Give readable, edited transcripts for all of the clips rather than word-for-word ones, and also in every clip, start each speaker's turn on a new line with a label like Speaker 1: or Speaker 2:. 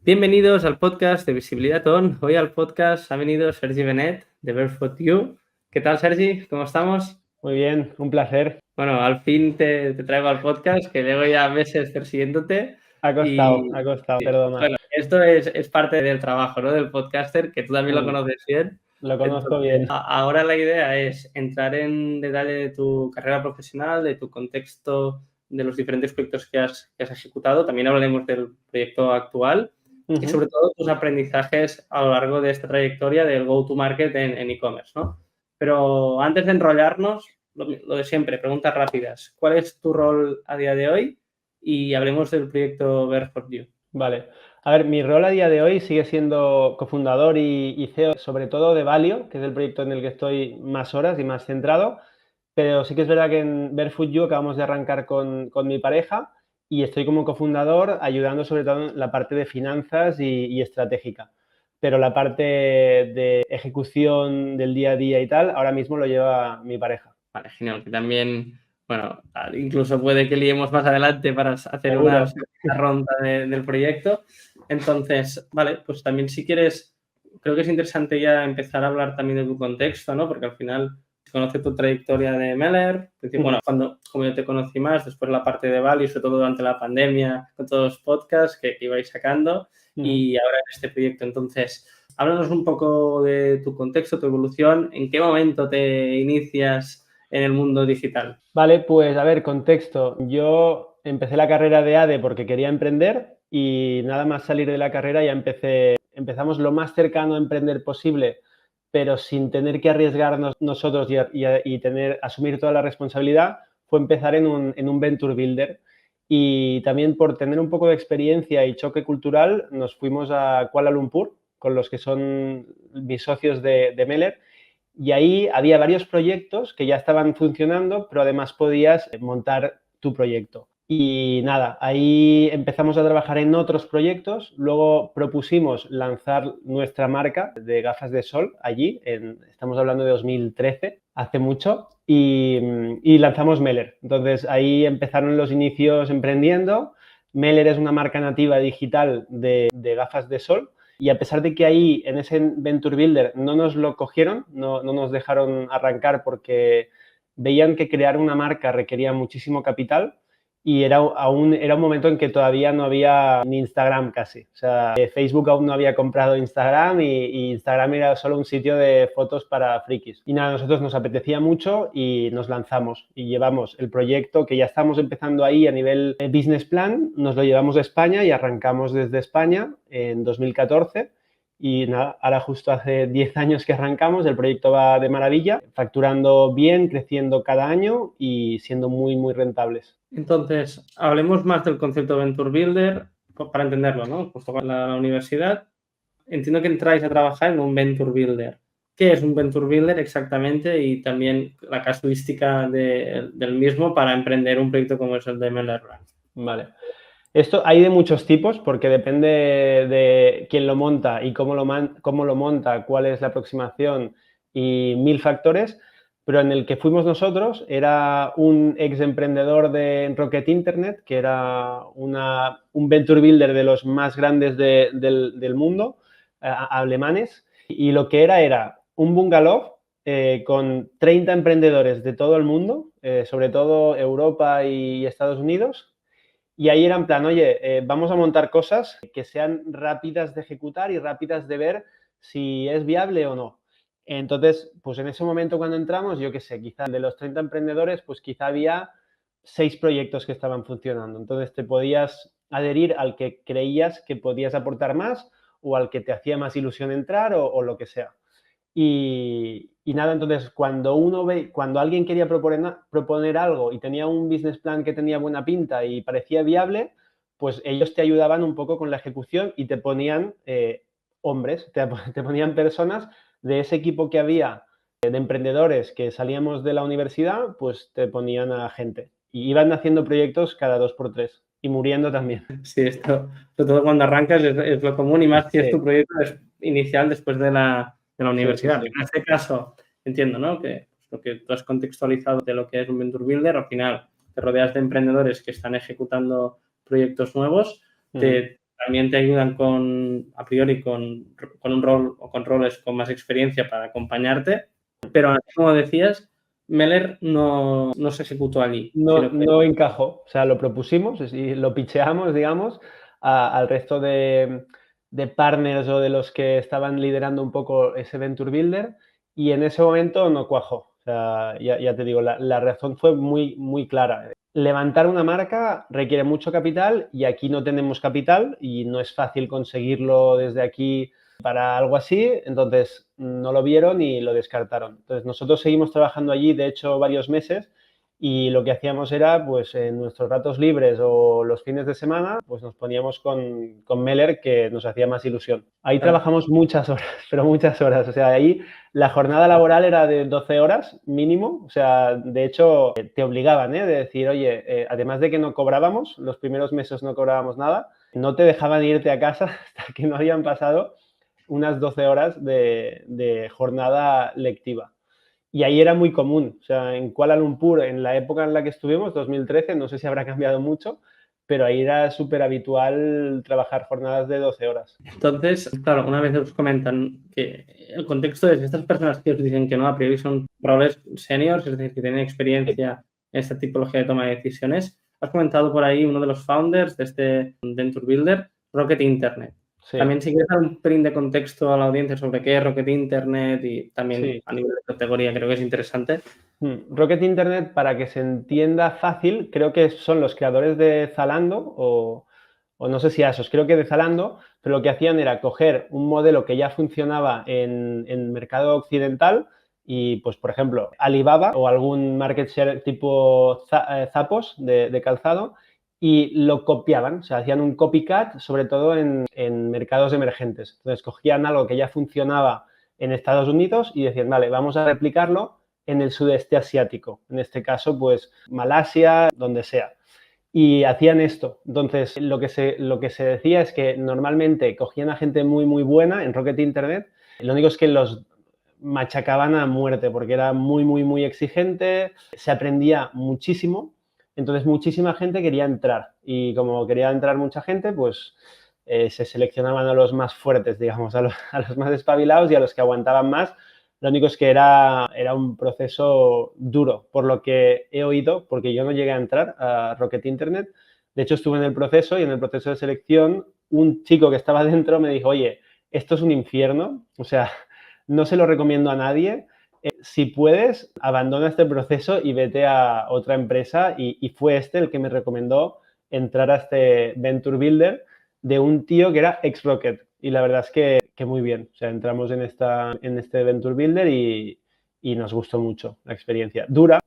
Speaker 1: Bienvenidos al podcast de Visibilidad On. Hoy al podcast ha venido Sergi Benet de Barefoot You. ¿Qué tal, Sergi? ¿Cómo estamos?
Speaker 2: Muy bien, un placer.
Speaker 1: Bueno, al fin te traigo al podcast, que llevo ya meses persiguiéndote.
Speaker 2: Ha
Speaker 1: Y
Speaker 2: costado,
Speaker 1: sí,
Speaker 2: perdona.
Speaker 1: bueno, esto es parte del trabajo, ¿no? Del podcaster, que tú también lo conoces bien.
Speaker 2: Lo conozco
Speaker 1: Entonces,
Speaker 2: bien.
Speaker 1: ahora la idea es entrar en detalle de tu carrera profesional, de tu contexto, de los diferentes proyectos que has ejecutado. También hablaremos del proyecto actual y sobre todo tus aprendizajes a lo largo de esta trayectoria del go-to-market en e-commerce, ¿no? Pero antes de enrollarnos, lo de siempre, preguntas rápidas. ¿Cuál es tu rol a día de hoy? Y hablemos del proyecto Barefoot You.
Speaker 2: Vale. A ver, mi rol a día de hoy sigue siendo cofundador y CEO, sobre todo de Valio, que es el proyecto en el que estoy más horas y más centrado. Pero sí que es verdad que en Barefoot You acabamos de arrancar con mi pareja y estoy como cofundador ayudando sobre todo en la parte de finanzas y estratégica. Pero la parte de ejecución del día a día y tal, ahora mismo lo lleva mi pareja.
Speaker 1: Vale, genial. Que también, bueno, incluso puede que liemos más adelante para hacer una
Speaker 2: Seguro.
Speaker 1: segunda ronda del proyecto. Entonces, vale, pues también si quieres, creo que es interesante ya empezar a hablar también de tu contexto, ¿no? Porque al final se conoce tu trayectoria de Meller. Bueno, como yo te conocí más, después la parte de Bali, sobre todo durante la pandemia, con todos los podcasts que ibais sacando y ahora en este proyecto. Entonces, háblanos un poco de tu contexto, tu evolución, en qué momento te inicias en el mundo digital.
Speaker 2: Vale, pues a ver, contexto. Yo empecé la carrera de ADE porque quería emprender y nada más salir de la carrera ya empezamos lo más cercano a emprender posible, pero sin tener que arriesgarnos nosotros y asumir toda la responsabilidad, fue empezar en un Venture Builder. Y también por tener un poco de experiencia y choque cultural, nos fuimos a Kuala Lumpur con los que son mis socios de Meller. Y ahí había varios proyectos que ya estaban funcionando, pero además podías montar tu proyecto. Y nada, ahí empezamos a trabajar en otros proyectos, luego propusimos lanzar nuestra marca de gafas de sol allí, estamos hablando de 2013, hace mucho, y lanzamos Meller. Entonces ahí empezaron los inicios emprendiendo. Meller es una marca nativa digital de gafas de sol. Y a pesar de que ahí en ese Venture Builder no nos lo cogieron, no nos dejaron arrancar porque veían que crear una marca requería muchísimo capital y era un momento en que todavía no había ni Instagram casi. O sea, Facebook aún no había comprado Instagram y Instagram era solo un sitio de fotos para frikis. Y nada, a nosotros nos apetecía mucho y nos lanzamos y llevamos el proyecto que ya estamos empezando ahí a nivel business plan, nos lo llevamos a España y arrancamos desde España en 2014. Y nada, ahora justo hace 10 años que arrancamos, el proyecto va de maravilla, facturando bien, creciendo cada año y siendo muy, muy rentables.
Speaker 1: Entonces, hablemos más del concepto Venture Builder para entenderlo, ¿no? Justo con la universidad, entiendo que entráis a trabajar en un Venture Builder. ¿Qué es un Venture Builder exactamente? Y también la casuística del mismo para emprender un proyecto como es el de Meller Brand.
Speaker 2: Vale. Esto hay de muchos tipos porque depende de quién lo monta y cómo lo monta, cuál es la aproximación y 1000 factores, pero en el que fuimos nosotros era un ex emprendedor de Rocket Internet, que era un venture builder de los más grandes del mundo, alemanes, y lo que era un bungalow con 30 emprendedores de todo el mundo, sobre todo Europa y Estados Unidos. Y ahí era en plan, oye, vamos a montar cosas que sean rápidas de ejecutar y rápidas de ver si es viable o no. Entonces, pues en ese momento cuando entramos, yo qué sé, quizá de los 30 emprendedores, pues quizá había 6 proyectos que estaban funcionando. Entonces te podías adherir al que creías que podías aportar más o al que te hacía más ilusión entrar o lo que sea. Y nada, entonces cuando alguien quería proponer algo y tenía un business plan que tenía buena pinta y parecía viable, pues ellos te ayudaban un poco con la ejecución y te ponían hombres, te ponían personas de ese equipo que había de emprendedores que salíamos de la universidad, pues te ponían a gente. Y iban haciendo proyectos cada 2 por 3 y muriendo también.
Speaker 1: Sí, esto, sobre todo cuando arrancas, es lo común y más si es
Speaker 2: Sí,
Speaker 1: tu proyecto inicial después de la
Speaker 2: sí, sí,
Speaker 1: universidad.
Speaker 2: sí.
Speaker 1: En este caso, entiendo, ¿no? Que lo que tú has contextualizado de lo que es un Venture Builder, al final te rodeas de emprendedores que están ejecutando proyectos nuevos, te también te ayudan a priori con un rol o con roles con más experiencia para acompañarte, pero como decías, Meller no se ejecutó allí.
Speaker 2: No encajó, o sea, lo propusimos y lo picheamos, digamos, al resto de partners o de los que estaban liderando un poco ese Venture Builder y en ese momento no cuajó. O sea, ya te digo, la razón fue muy, muy clara. Levantar una marca requiere mucho capital y aquí no tenemos capital y no es fácil conseguirlo desde aquí para algo así, entonces no lo vieron y lo descartaron. Entonces nosotros seguimos trabajando allí, de hecho, varios meses y lo que hacíamos era, pues en nuestros ratos libres o los fines de semana, pues nos poníamos con Meller, que nos hacía más ilusión. Ahí trabajamos muchas horas, pero muchas horas. O sea, ahí la jornada laboral era de 12 horas mínimo. O sea, de hecho, te obligaban, de decir, oye, además de que no cobrábamos, los primeros meses no cobrábamos nada, no te dejaban irte a casa hasta que no habían pasado unas 12 horas de jornada lectiva. Y ahí era muy común, o sea, en Kuala Lumpur, en la época en la que estuvimos, 2013, no sé si habrá cambiado mucho, pero ahí era súper habitual trabajar jornadas de 12 horas.
Speaker 1: Entonces, claro, una vez os comentan que el contexto es estas personas que os dicen que no, a priori son roles seniors, es decir, que tienen experiencia en esta tipología de toma de decisiones. Has comentado por ahí uno de los founders de este Venture Builder, Rocket Internet. Sí. También si quieres dar un pelín de contexto a la audiencia sobre qué es Rocket Internet y también a nivel de categoría creo que es interesante.
Speaker 2: Rocket Internet, para que se entienda fácil, creo que son los creadores de Zalando o no sé si ASOS, creo que de Zalando, pero lo que hacían era coger un modelo que ya funcionaba en el mercado occidental y, pues, por ejemplo, Alibaba o algún market share tipo Zappos de calzado y lo copiaban, o sea, hacían un copycat, sobre todo en mercados emergentes. Entonces, cogían algo que ya funcionaba en Estados Unidos y decían, vale, vamos a replicarlo en el sudeste asiático. En este caso, pues, Malasia, donde sea. Y hacían esto. Entonces, lo que se decía es que normalmente cogían a gente muy, muy buena en Rocket Internet. Lo único es que los machacaban a muerte porque era muy, muy, muy exigente. Se aprendía muchísimo. Entonces, muchísima gente quería entrar. Y como quería entrar mucha gente, pues se seleccionaban a los más fuertes, digamos, a los más espabilados y a los que aguantaban más. Lo único es que era un proceso duro, por lo que he oído, porque yo no llegué a entrar a Rocket Internet. De hecho, estuve en el proceso y en el proceso de selección un chico que estaba dentro me dijo, oye, esto es un infierno, o sea, no se lo recomiendo a nadie. Si puedes, abandona este proceso y vete a otra empresa. Y fue este el que me recomendó entrar a este Venture Builder de un tío que era ex-Rocket. Y la verdad es que muy bien. O sea, entramos en este Venture Builder y nos gustó mucho la experiencia. Dura,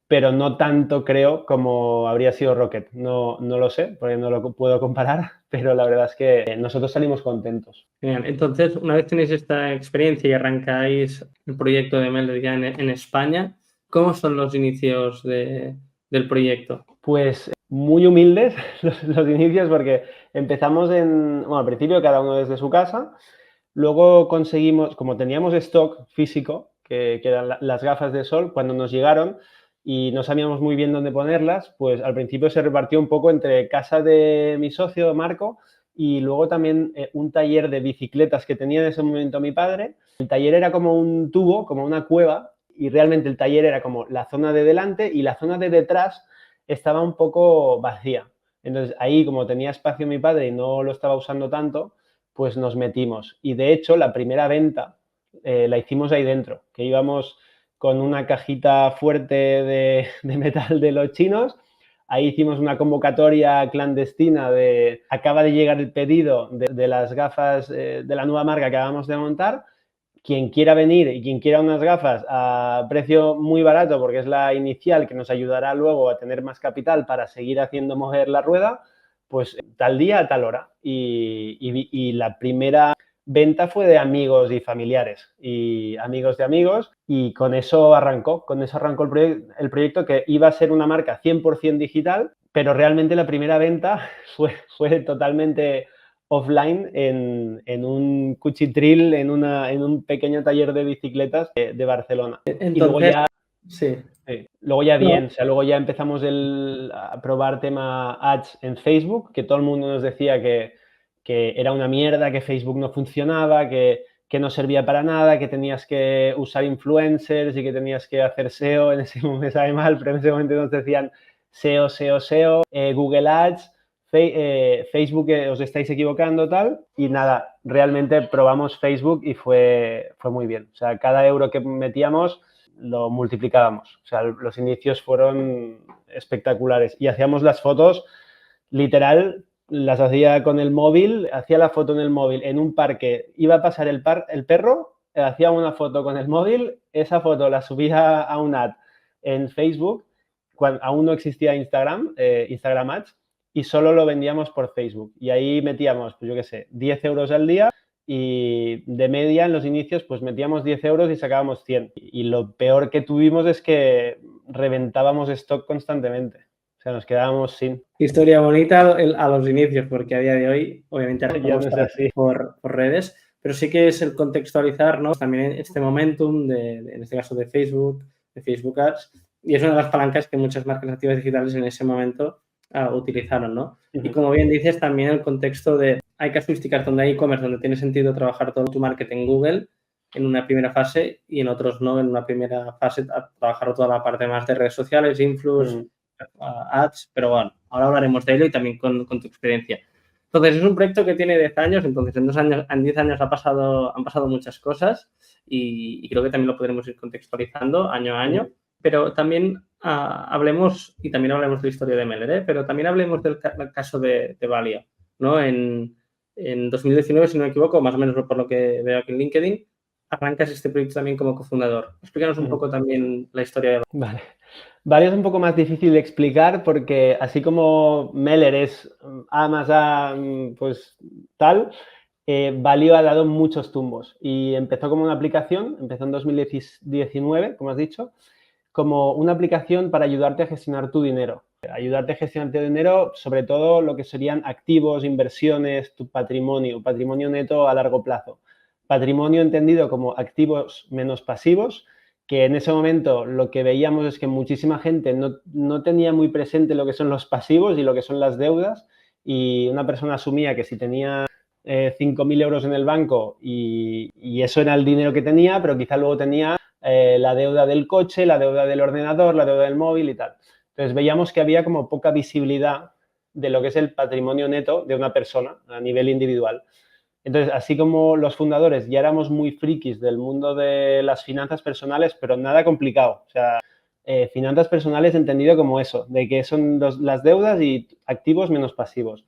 Speaker 2: pero no tanto creo como habría sido Rocket. No lo sé, porque no lo puedo comparar, pero la verdad es que nosotros salimos contentos.
Speaker 1: Bien, entonces, una vez tenéis esta experiencia y arrancáis el proyecto de Meller ya en España, ¿cómo son los inicios del proyecto?
Speaker 2: Pues muy humildes los inicios, porque empezamos al principio cada uno desde su casa, luego conseguimos, como teníamos stock físico, que eran las gafas de sol, cuando nos llegaron y no sabíamos muy bien dónde ponerlas, pues al principio se repartió un poco entre casa de mi socio, Marco, y luego también un taller de bicicletas que tenía en ese momento mi padre. El taller era como un tubo, como una cueva, y realmente el taller era como la zona de delante y la zona de detrás estaba un poco vacía. Entonces ahí, como tenía espacio mi padre y no lo estaba usando tanto, pues nos metimos. Y de hecho la primera venta la hicimos ahí dentro, que íbamos con una cajita fuerte de metal de los chinos. Ahí hicimos una convocatoria clandestina de acaba de llegar el pedido de las gafas de la nueva marca que acabamos de montar. Quien quiera venir y quien quiera unas gafas a precio muy barato, porque es la inicial que nos ayudará luego a tener más capital para seguir haciendo mover la rueda, pues tal día a tal hora. Y la primera venta fue de amigos y familiares y amigos de amigos, y con eso arrancó el proyecto, que iba a ser una marca 100% digital, pero realmente la primera venta fue totalmente offline en un cuchitril, en un pequeño taller de bicicletas de Barcelona.
Speaker 1: Entonces,
Speaker 2: y luego ya,
Speaker 1: sí.
Speaker 2: Luego ya bien, o sea, luego ya empezamos a probar tema ads en Facebook, que todo el mundo nos decía que que era una mierda, que Facebook no funcionaba, que no servía para nada, que tenías que usar influencers y que tenías que hacer SEO. En ese momento me sabe mal, pero en ese momento nos decían SEO, SEO, SEO, Google Ads, Facebook, os estáis equivocando, tal. Y nada, realmente probamos Facebook y fue muy bien. O sea, cada euro que metíamos lo multiplicábamos. O sea, los inicios fueron espectaculares. Y hacíamos las fotos, literal, las hacía con el móvil, hacía la foto en el móvil, en un parque, iba a pasar el perro, hacía una foto con el móvil, esa foto la subía a un ad en Facebook, cuando aún no existía Instagram, Instagram Ads, y solo lo vendíamos por Facebook. Y ahí metíamos, pues yo qué sé, 10 euros al día y de media en los inicios pues metíamos 10 euros y sacábamos 100. Y lo peor que tuvimos es que reventábamos stock constantemente. O sea, nos quedábamos sin.
Speaker 1: Historia bonita a los inicios, porque a día de hoy, obviamente,
Speaker 2: Ya no es así.
Speaker 1: por redes, pero sí que es el contextualizar, ¿no? También este momentum, en este caso de Facebook Ads, y es una de las palancas que muchas marcas activas digitales en ese momento utilizaron, ¿no? Y como bien dices, también el contexto de hay casuísticas donde hay e-commerce, donde tiene sentido trabajar todo tu marketing en Google en una primera fase y en otros no, en una primera fase trabajar toda la parte más de redes sociales, influence, ads, pero bueno, ahora hablaremos de ello y también con tu experiencia. Entonces, es un proyecto que tiene 10 años, entonces en 10 años han pasado muchas cosas y creo que también lo podremos ir contextualizando año a año, pero también hablemos de la historia de Meller, pero también hablemos del caso de Valia, ¿no? En 2019, si no me equivoco, más o menos por lo que veo aquí en LinkedIn, arrancas este proyecto también como cofundador. Explícanos un poco también la historia de Valia.
Speaker 2: Vale. Valia es un poco más difícil de explicar porque así como Meller es A más A, pues tal, Valio ha dado muchos tumbos y empezó como una aplicación, empezó en 2019, como has dicho, como una aplicación para ayudarte a gestionar tu dinero. Ayudarte a gestionar tu dinero, sobre todo lo que serían activos, inversiones, tu patrimonio neto a largo plazo. Patrimonio entendido como activos menos pasivos, que en ese momento lo que veíamos es que muchísima gente no tenía muy presente lo que son los pasivos y lo que son las deudas, y una persona asumía que si tenía 5.000 euros en el banco y eso era el dinero que tenía, pero quizá luego tenía la deuda del coche, la deuda del ordenador, la deuda del móvil y tal. Entonces veíamos que había como poca visibilidad de lo que es el patrimonio neto de una persona a nivel individual. Entonces, así como los fundadores ya éramos muy frikis del mundo de las finanzas personales, pero nada complicado. O sea, finanzas personales entendido como eso, de que son las deudas y activos menos pasivos.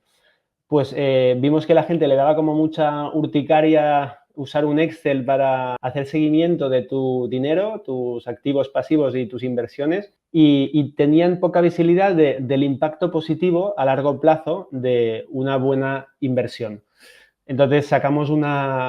Speaker 2: Pues vimos que la gente le daba como mucha urticaria usar un Excel para hacer seguimiento de tu dinero, tus activos pasivos y tus inversiones, y tenían poca visibilidad del impacto positivo a largo plazo de una buena inversión. Entonces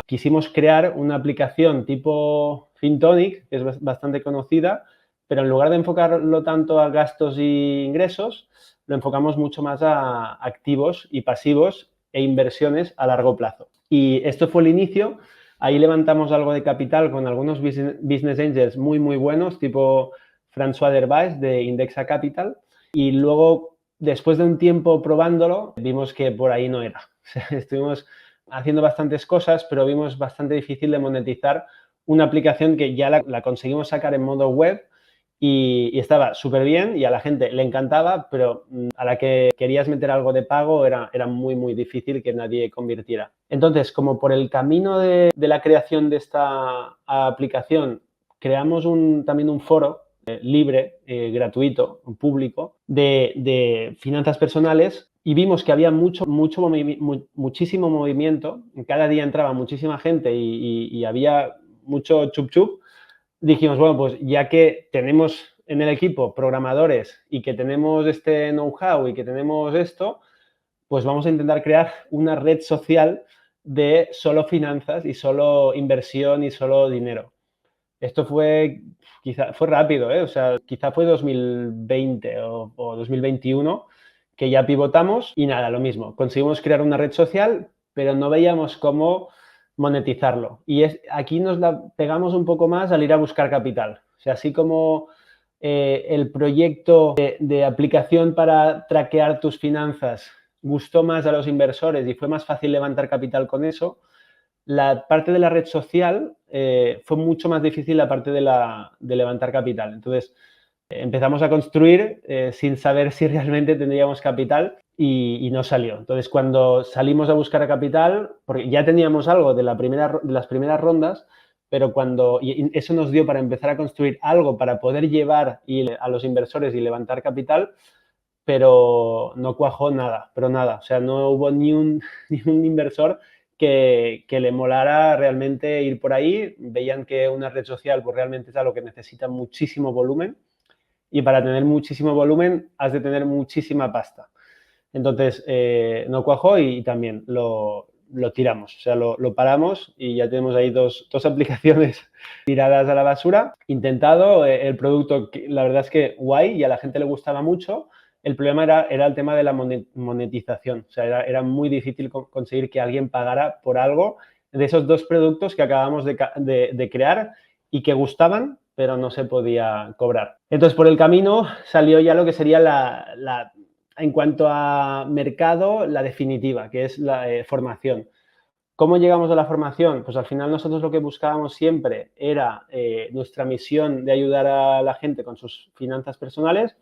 Speaker 2: quisimos crear una aplicación tipo FinTonic, que es bastante conocida, pero en lugar de enfocarlo tanto a gastos e ingresos, lo enfocamos mucho más a activos y pasivos e inversiones a largo plazo. Y esto fue el inicio. Ahí levantamos algo de capital con algunos business angels muy, muy buenos, tipo François Derbais de Indexa Capital. Y luego, después de un tiempo probándolo, vimos que por ahí no era. O sea, estuvimos haciendo bastantes cosas, pero vimos bastante difícil de monetizar una aplicación que ya la conseguimos sacar en modo web y estaba súper bien y a la gente le encantaba, pero a la que querías meter algo de pago era muy, muy difícil que nadie convirtiera. Entonces, como por el camino de la creación de esta aplicación, creamos también un foro libre, gratuito, público, de finanzas personales, y vimos que había muchísimo movimiento. Cada día entraba muchísima gente y había mucho chup chup. Dijimos, bueno, pues ya que tenemos en el equipo programadores y que tenemos este know-how y que tenemos esto, pues vamos a intentar crear una red social de solo finanzas y solo inversión y solo dinero. Esto fue rápido, ¿eh? O sea, quizá fue 2020 o 2021 que ya pivotamos y nada, lo mismo. Conseguimos crear una red social, pero no veíamos cómo monetizarlo. Y aquí nos la pegamos un poco más al ir a buscar capital. O sea, así como el proyecto de aplicación para traquear tus finanzas gustó más a los inversores y fue más fácil levantar capital con eso, la parte de la red social fue mucho más difícil la parte de levantar capital. Entonces, empezamos a construir sin saber si realmente tendríamos capital y no salió. Entonces, cuando salimos a buscar capital, porque ya teníamos algo de las primeras rondas, pero y eso nos dio para empezar a construir algo para poder llevar a los inversores y levantar capital, pero no cuajó nada, pero nada. O sea, no hubo ni un inversor que le molara realmente ir por ahí. Veían que una red social pues realmente es algo que necesita muchísimo volumen y para tener muchísimo volumen has de tener muchísima pasta. Entonces, no cuajó y también lo tiramos, o sea, lo paramos y ya tenemos ahí dos aplicaciones tiradas a la basura. Intentado, el producto, la verdad es que guay y a la gente le gustaba mucho. El problema era el tema de la monetización, o sea, era muy difícil conseguir que alguien pagara por algo de esos dos productos que acabamos de crear y que gustaban, pero no se podía cobrar. Entonces, por el camino salió ya lo que sería en cuanto a mercado, la definitiva, que es la formación. ¿Cómo llegamos a la formación? Pues al final nosotros lo que buscábamos siempre era nuestra misión de ayudar a la gente con sus finanzas personales.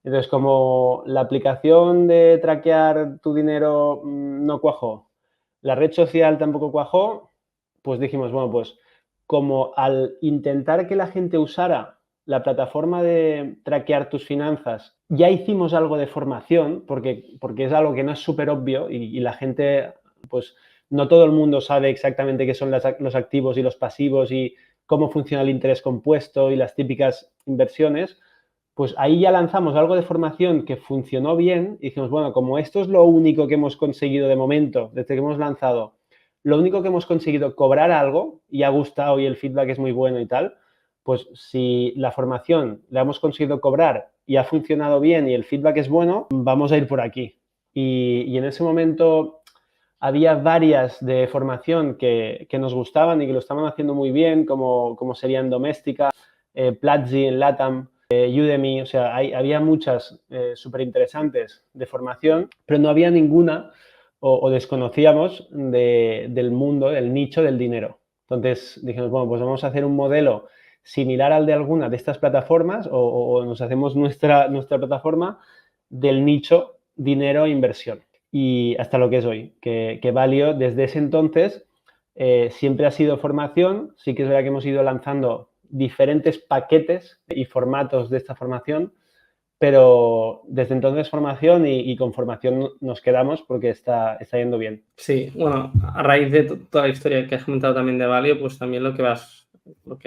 Speaker 2: Entonces, como la aplicación de traquear tu dinero no cuajó, la red social tampoco cuajó, pues dijimos, bueno, pues como al intentar que la gente usara la plataforma de traquear tus finanzas, ya hicimos algo de formación, porque es algo que no es súper obvio y la gente, pues no todo el mundo sabe exactamente qué son los activos y los pasivos y cómo funciona el interés compuesto y las típicas inversiones. Pues ahí ya lanzamos algo de formación que funcionó bien y dijimos, bueno, como esto es lo único que hemos conseguido de momento, desde que hemos lanzado, lo único que hemos conseguido cobrar algo y ha gustado y el feedback es muy bueno y tal, pues si la formación la hemos conseguido cobrar y ha funcionado bien y el feedback es bueno, vamos a ir por aquí. Y en ese momento había varias de formación que nos gustaban y que lo estaban haciendo muy bien, como serían Doméstica, Platzi en LATAM, Udemy, o sea, había muchas súper interesantes de formación, pero no había ninguna o desconocíamos del mundo, del nicho del dinero. Entonces dijimos, bueno, pues vamos a hacer un modelo similar al de alguna de estas plataformas o nos hacemos nuestra plataforma del nicho dinero e inversión. Y hasta lo que es hoy, que Valio desde ese entonces siempre ha sido formación, sí que es verdad que hemos ido lanzando diferentes paquetes y formatos de esta formación, pero desde entonces formación y con formación nos quedamos porque está yendo bien.
Speaker 1: Sí, bueno, a raíz de toda la historia que has comentado también de Valio, pues también lo que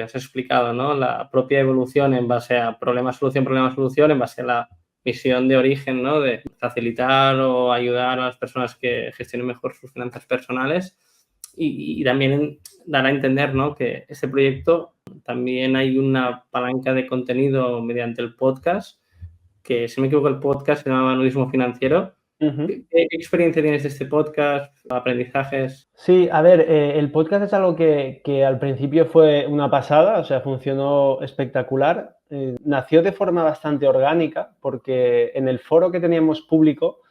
Speaker 1: has explicado, ¿no? La propia evolución en base a problema-solución, problema-solución, en base a la misión de origen, ¿no? De facilitar o ayudar a las personas que gestionen mejor sus finanzas personales y también dar a entender, ¿no? Que este proyecto también hay una palanca de contenido mediante el podcast, que si no me equivoco el podcast se llama Nudismo Financiero. ¿Qué experiencia tienes de este podcast? ¿Aprendizajes?
Speaker 2: Sí, a ver, el podcast es algo que al principio fue una pasada, o sea, funcionó espectacular. Nació de forma bastante orgánica porque en el foro que teníamos público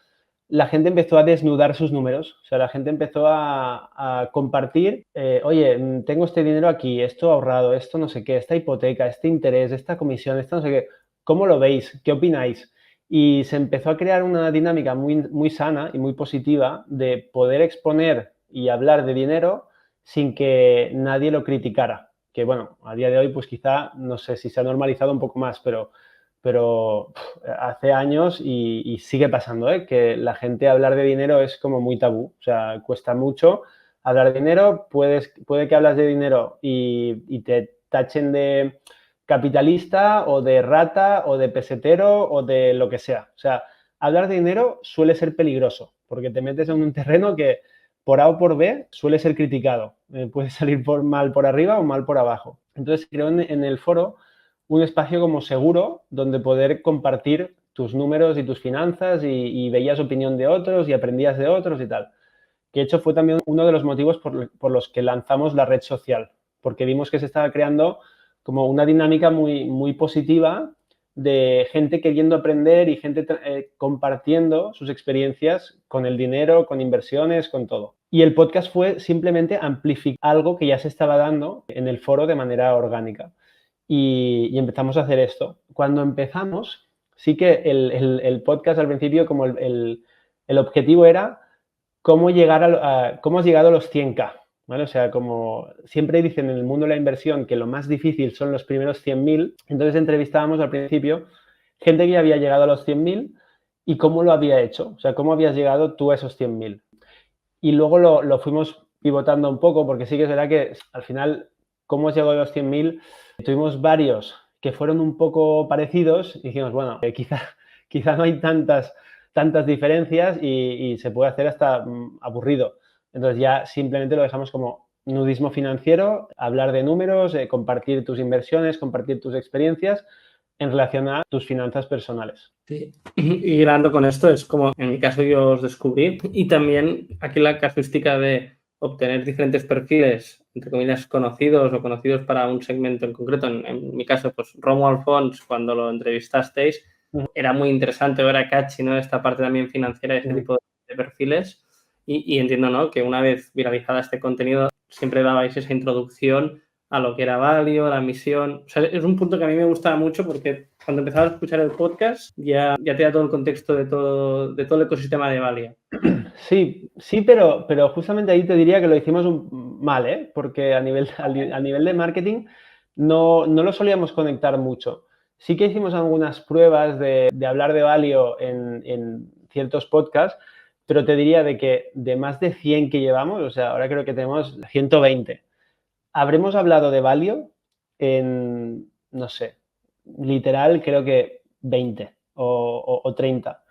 Speaker 2: la gente empezó a desnudar sus números, o sea, la gente empezó a compartir, oye, tengo este dinero aquí, esto ahorrado, esto no sé qué, esta hipoteca, este interés, esta comisión, esto no sé qué, ¿cómo lo veis? ¿Qué opináis? Y se empezó a crear una dinámica muy, muy sana y muy positiva de poder exponer y hablar de dinero sin que nadie lo criticara. Que bueno, a día de hoy pues quizá, no sé si se ha normalizado un poco más, pero hace años y sigue pasando, ¿eh? Que la gente hablar de dinero es como muy tabú, o sea, cuesta mucho hablar de dinero, puede que hablas de dinero y te tachen de capitalista o de rata o de pesetero o de lo que sea. O sea, hablar de dinero suele ser peligroso porque te metes en un terreno que por A o por B suele ser criticado. Puede salir mal por arriba o mal por abajo. Entonces, creo en el foro un espacio como seguro donde poder compartir tus números y tus finanzas y veías opinión de otros y aprendías de otros y tal. Que de hecho fue también uno de los motivos por los que lanzamos la red social, porque vimos que se estaba creando como una dinámica muy, muy positiva de gente queriendo aprender y gente compartiendo sus experiencias con el dinero, con inversiones, con todo. Y el podcast fue simplemente amplificar algo que ya se estaba dando en el foro de manera orgánica. Y empezamos a hacer esto. Cuando empezamos, sí que el podcast al principio, como el objetivo era cómo cómo has llegado a los 100K. ¿Vale? O sea, como siempre dicen en el mundo de la inversión que lo más difícil son los primeros 100.000, entonces entrevistábamos al principio gente que había llegado a los 100.000 y cómo lo había hecho, o sea, cómo habías llegado tú a esos 100.000. Y luego lo fuimos pivotando un poco, porque sí que es verdad que al final, cómo has llegado a los 100.000, tuvimos varios que fueron un poco parecidos y dijimos, bueno, quizá no hay tantas diferencias y se puede hacer hasta aburrido. Entonces ya simplemente lo dejamos como nudismo financiero, hablar de números, compartir tus inversiones, compartir tus experiencias en relación a tus finanzas personales.
Speaker 1: Sí. Y hilando con esto, es como en mi caso yo os descubrí, y también aquí la casuística de obtener diferentes perfiles, entre comillas, conocidos o conocidos para un segmento en concreto. En mi caso, pues Romuald Fons, cuando lo entrevistasteis, era muy interesante ver a Catchy, ¿no? Esta parte también financiera, este tipo de perfiles. Y entiendo, ¿no?, que una vez viralizada este contenido, siempre dabais esa introducción a lo que era Valio, a la misión. O sea, es un punto que a mí me gustaba mucho porque cuando empezaba a escuchar el podcast ya te da todo el contexto de todo el ecosistema de Valio.
Speaker 2: Sí, pero justamente ahí te diría que lo hicimos mal, ¿eh? Porque a nivel de marketing no lo solíamos conectar mucho. Sí que hicimos algunas pruebas de hablar de Valio en ciertos podcasts, pero te diría de que de más de 100 que llevamos, o sea, ahora creo que tenemos 120. Habremos hablado de Valio en, no sé, literal creo que 20 o 30.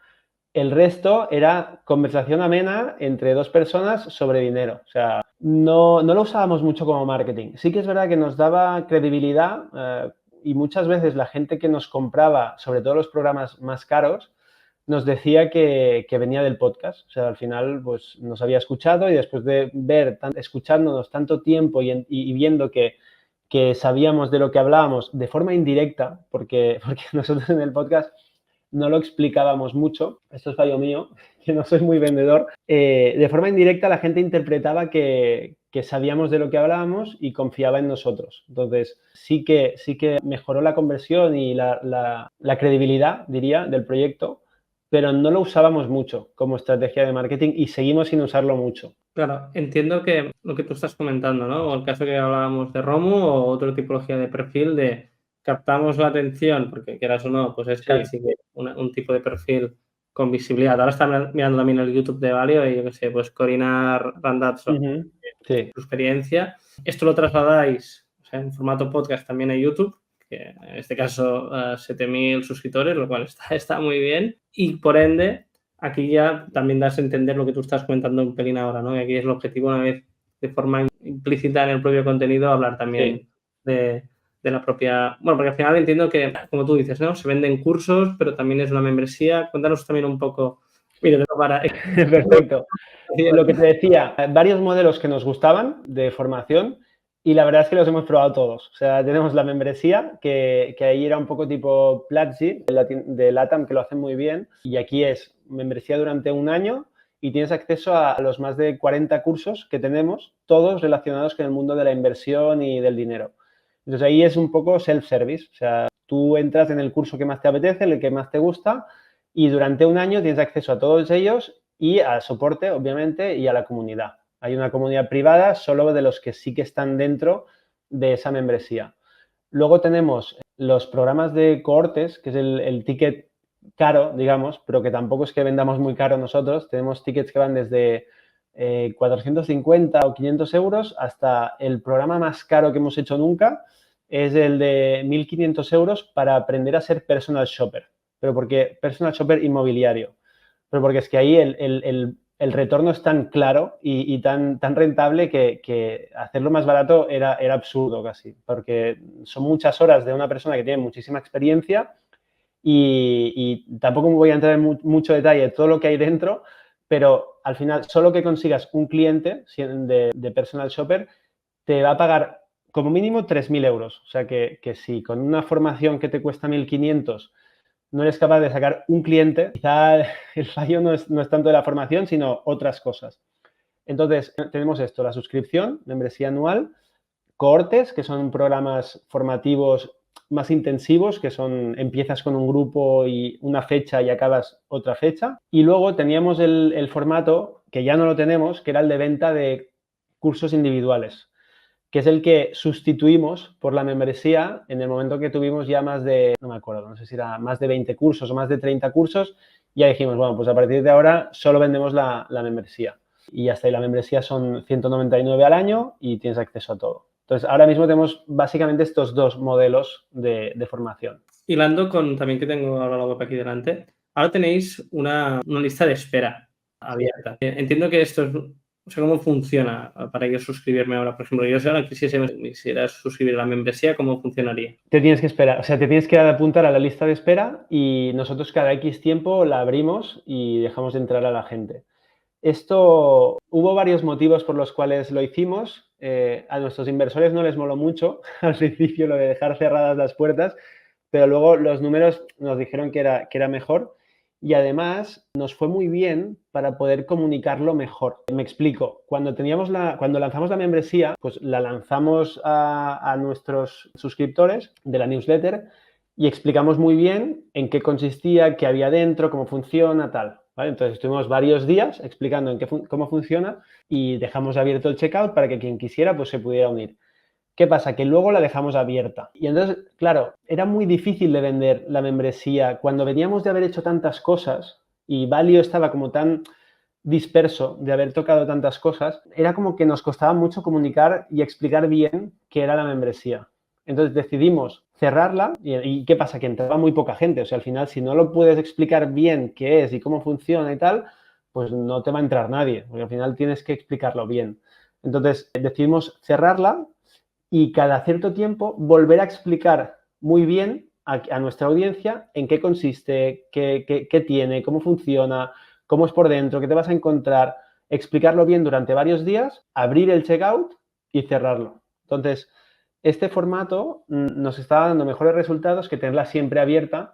Speaker 2: El resto era conversación amena entre dos personas sobre dinero. O sea, no lo usábamos mucho como marketing. Sí que es verdad que nos daba credibilidad y muchas veces la gente que nos compraba, sobre todo los programas más caros, nos decía que venía del podcast. O sea, al final pues nos había escuchado y después de escuchándonos tanto tiempo y viendo que sabíamos de lo que hablábamos de forma indirecta, porque nosotros en el podcast no lo explicábamos mucho, esto es fallo mío, que no soy muy vendedor, de forma indirecta la gente interpretaba que sabíamos de lo que hablábamos y confiaba en nosotros. Entonces, sí que mejoró la conversión y la credibilidad, diría, del proyecto, pero no lo usábamos mucho como estrategia de marketing y seguimos sin usarlo mucho.
Speaker 1: Claro, entiendo que lo que tú estás comentando, ¿no? O el caso que hablábamos de Romu o otra tipología de perfil de captamos la atención, porque quieras o no, pues es casi un tipo de perfil con visibilidad. Ahora está mirando también el YouTube de Valio y yo qué sé, pues Corina Randazzo, su experiencia. Esto lo trasladáis, o sea, en formato podcast también a YouTube, que en este caso 7.000 suscriptores, lo cual está muy bien. Y por ende, aquí ya también das a entender lo que tú estás comentando un pelín ahora, ¿no? Y aquí es el objetivo, una vez de forma implícita en el propio contenido, hablar también de la propia... Bueno, porque al final entiendo que, como tú dices, ¿no? Se venden cursos, pero también es una membresía. Cuéntanos también un poco... Mira, para...
Speaker 2: Perfecto. Lo que te decía, varios modelos que nos gustaban de formación y la verdad es que los hemos probado todos. O sea, tenemos la membresía, que ahí era un poco tipo Platzi de LATAM, que lo hacen muy bien. Y aquí es membresía durante un año y tienes acceso a los más de 40 cursos que tenemos, todos relacionados con el mundo de la inversión y del dinero. Entonces ahí es un poco self-service. O sea, tú entras en el curso que más te apetece, el que más te gusta y durante un año tienes acceso a todos ellos y al soporte, obviamente, y a la comunidad. Hay una comunidad privada solo de los que sí que están dentro de esa membresía. Luego tenemos los programas de cohortes, que es el ticket caro, digamos, pero que tampoco es que vendamos muy caro nosotros. Tenemos tickets que van desde 450 o 500 euros hasta el programa más caro que hemos hecho nunca, es el de 1.500 euros para aprender a ser personal shopper. Pero porque personal shopper inmobiliario. Pero porque es que ahí el retorno es tan claro y tan rentable que hacerlo más barato era absurdo casi, porque son muchas horas de una persona que tiene muchísima experiencia y tampoco me voy a entrar en mucho detalle de todo lo que hay dentro, pero al final solo que consigas un cliente de personal shopper te va a pagar como mínimo 3.000 euros. O sea que si con una formación que te cuesta 1.500 no eres capaz de sacar un cliente, quizá el fallo no es tanto de la formación, sino otras cosas. Entonces, tenemos esto, la suscripción, membresía anual, cohortes, que son programas formativos más intensivos, que son empiezas con un grupo y una fecha y acabas otra fecha. Y luego teníamos el formato, que ya no lo tenemos, que era el de venta de cursos individuales, que es el que sustituimos por la membresía en el momento que tuvimos ya más de, no me acuerdo, no sé si era más de 20 cursos o más de 30 cursos, ya dijimos, bueno, pues a partir de ahora solo vendemos la membresía. Y hasta ahí la membresía son 199 al año y tienes acceso a todo. Entonces, ahora mismo tenemos básicamente estos dos modelos de formación.
Speaker 1: Hilando con también que tengo ahora la web aquí delante, ahora tenéis una lista de espera abierta. Entiendo que esto es, o sea, ¿cómo funciona para yo suscribirme ahora? Por ejemplo, yo si ahora quisiera suscribir a la membresía, ¿cómo funcionaría?
Speaker 2: Te tienes que esperar, o sea, te tienes que apuntar a la lista de espera y nosotros cada X tiempo la abrimos y dejamos de entrar a la gente. Esto, hubo varios motivos por los cuales lo hicimos. A nuestros inversores no les moló mucho al principio lo de dejar cerradas las puertas, pero luego los números nos dijeron que era mejor y además nos fue muy bien para poder comunicarlo mejor. Me explico. Cuando lanzamos la membresía, pues la lanzamos a nuestros suscriptores de la newsletter y explicamos muy bien en qué consistía, qué había dentro, cómo funciona, tal. ¿Vale? Entonces estuvimos varios días explicando cómo funciona y dejamos abierto el checkout para que quien quisiera pues se pudiera unir. ¿Qué pasa? Que luego la dejamos abierta. Y entonces, claro, era muy difícil de vender la membresía cuando veníamos de haber hecho tantas cosas y Valio estaba como tan disperso de haber tocado tantas cosas, era como que nos costaba mucho comunicar y explicar bien qué era la membresía. Entonces decidimos cerrarla y ¿qué pasa? Que entraba muy poca gente. O sea, al final, si no lo puedes explicar bien qué es y cómo funciona y tal, pues no te va a entrar nadie, porque al final tienes que explicarlo bien. Entonces decidimos cerrarla y cada cierto tiempo volver a explicar muy bien a nuestra audiencia en qué consiste, qué tiene, cómo funciona, cómo es por dentro, qué te vas a encontrar, explicarlo bien durante varios días, abrir el checkout y cerrarlo. Entonces, este formato nos está dando mejores resultados que tenerla siempre abierta,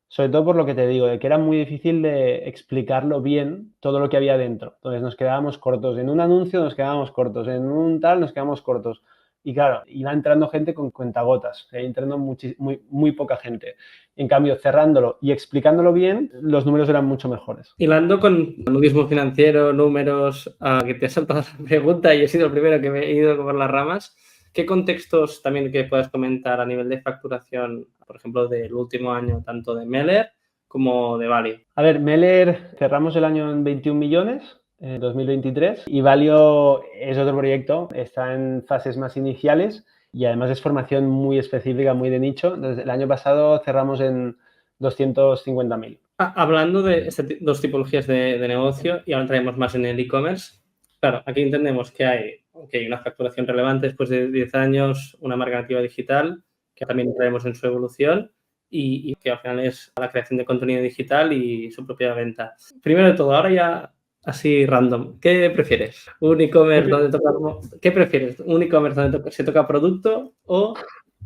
Speaker 2: sobre todo por lo que te digo, de que era muy difícil de explicarlo bien todo lo que había dentro. Entonces nos quedábamos cortos. En un anuncio nos quedábamos cortos, en un tal nos quedamos cortos. Y claro, iba entrando gente con cuentagotas, entrando muy poca gente. En cambio, cerrándolo y explicándolo bien, los números eran mucho mejores.
Speaker 1: Hilando con nudismo financiero, números, que te ha saltado la pregunta y he sido el primero que me he ido por las ramas. ¿Qué contextos también que puedas comentar a nivel de facturación, por ejemplo, del último año, tanto de Meller como de Valio?
Speaker 2: A ver, Meller cerramos el año en 21 millones. 2023 y Valio es otro proyecto, está en fases más iniciales y además es formación muy específica, muy de nicho. Entonces, el año pasado cerramos en 250.000.
Speaker 1: Hablando de dos tipologías de negocio y ahora entraremos más en el e-commerce, claro, aquí entendemos que hay una facturación relevante después de 10 años, una marca nativa digital, que también entraremos en su evolución y que al final es la creación de contenido digital y su propia venta. Primero de todo, ahora ya así random, ¿qué prefieres? ¿Un e-commerce donde toca... ¿Qué prefieres? ¿Un e-commerce donde se toca producto o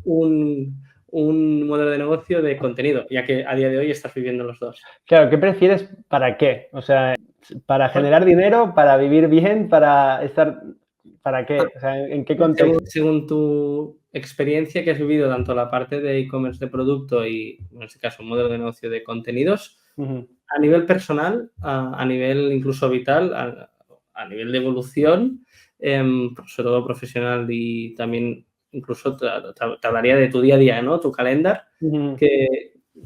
Speaker 1: un modelo de negocio de contenido, ya que a día de hoy estás viviendo los dos?
Speaker 2: Claro, ¿qué prefieres para qué? O sea, ¿para generar dinero, para vivir bien, para estar... ¿Para qué? O sea, ¿en qué contexto?
Speaker 1: Según tu experiencia que has vivido tanto la parte de e-commerce de producto y, en este caso, un modelo de negocio de contenidos, a nivel personal, a nivel incluso vital, a nivel de evolución, sobre todo profesional y también incluso te hablaría de tu día a día, ¿no? Tu calendar.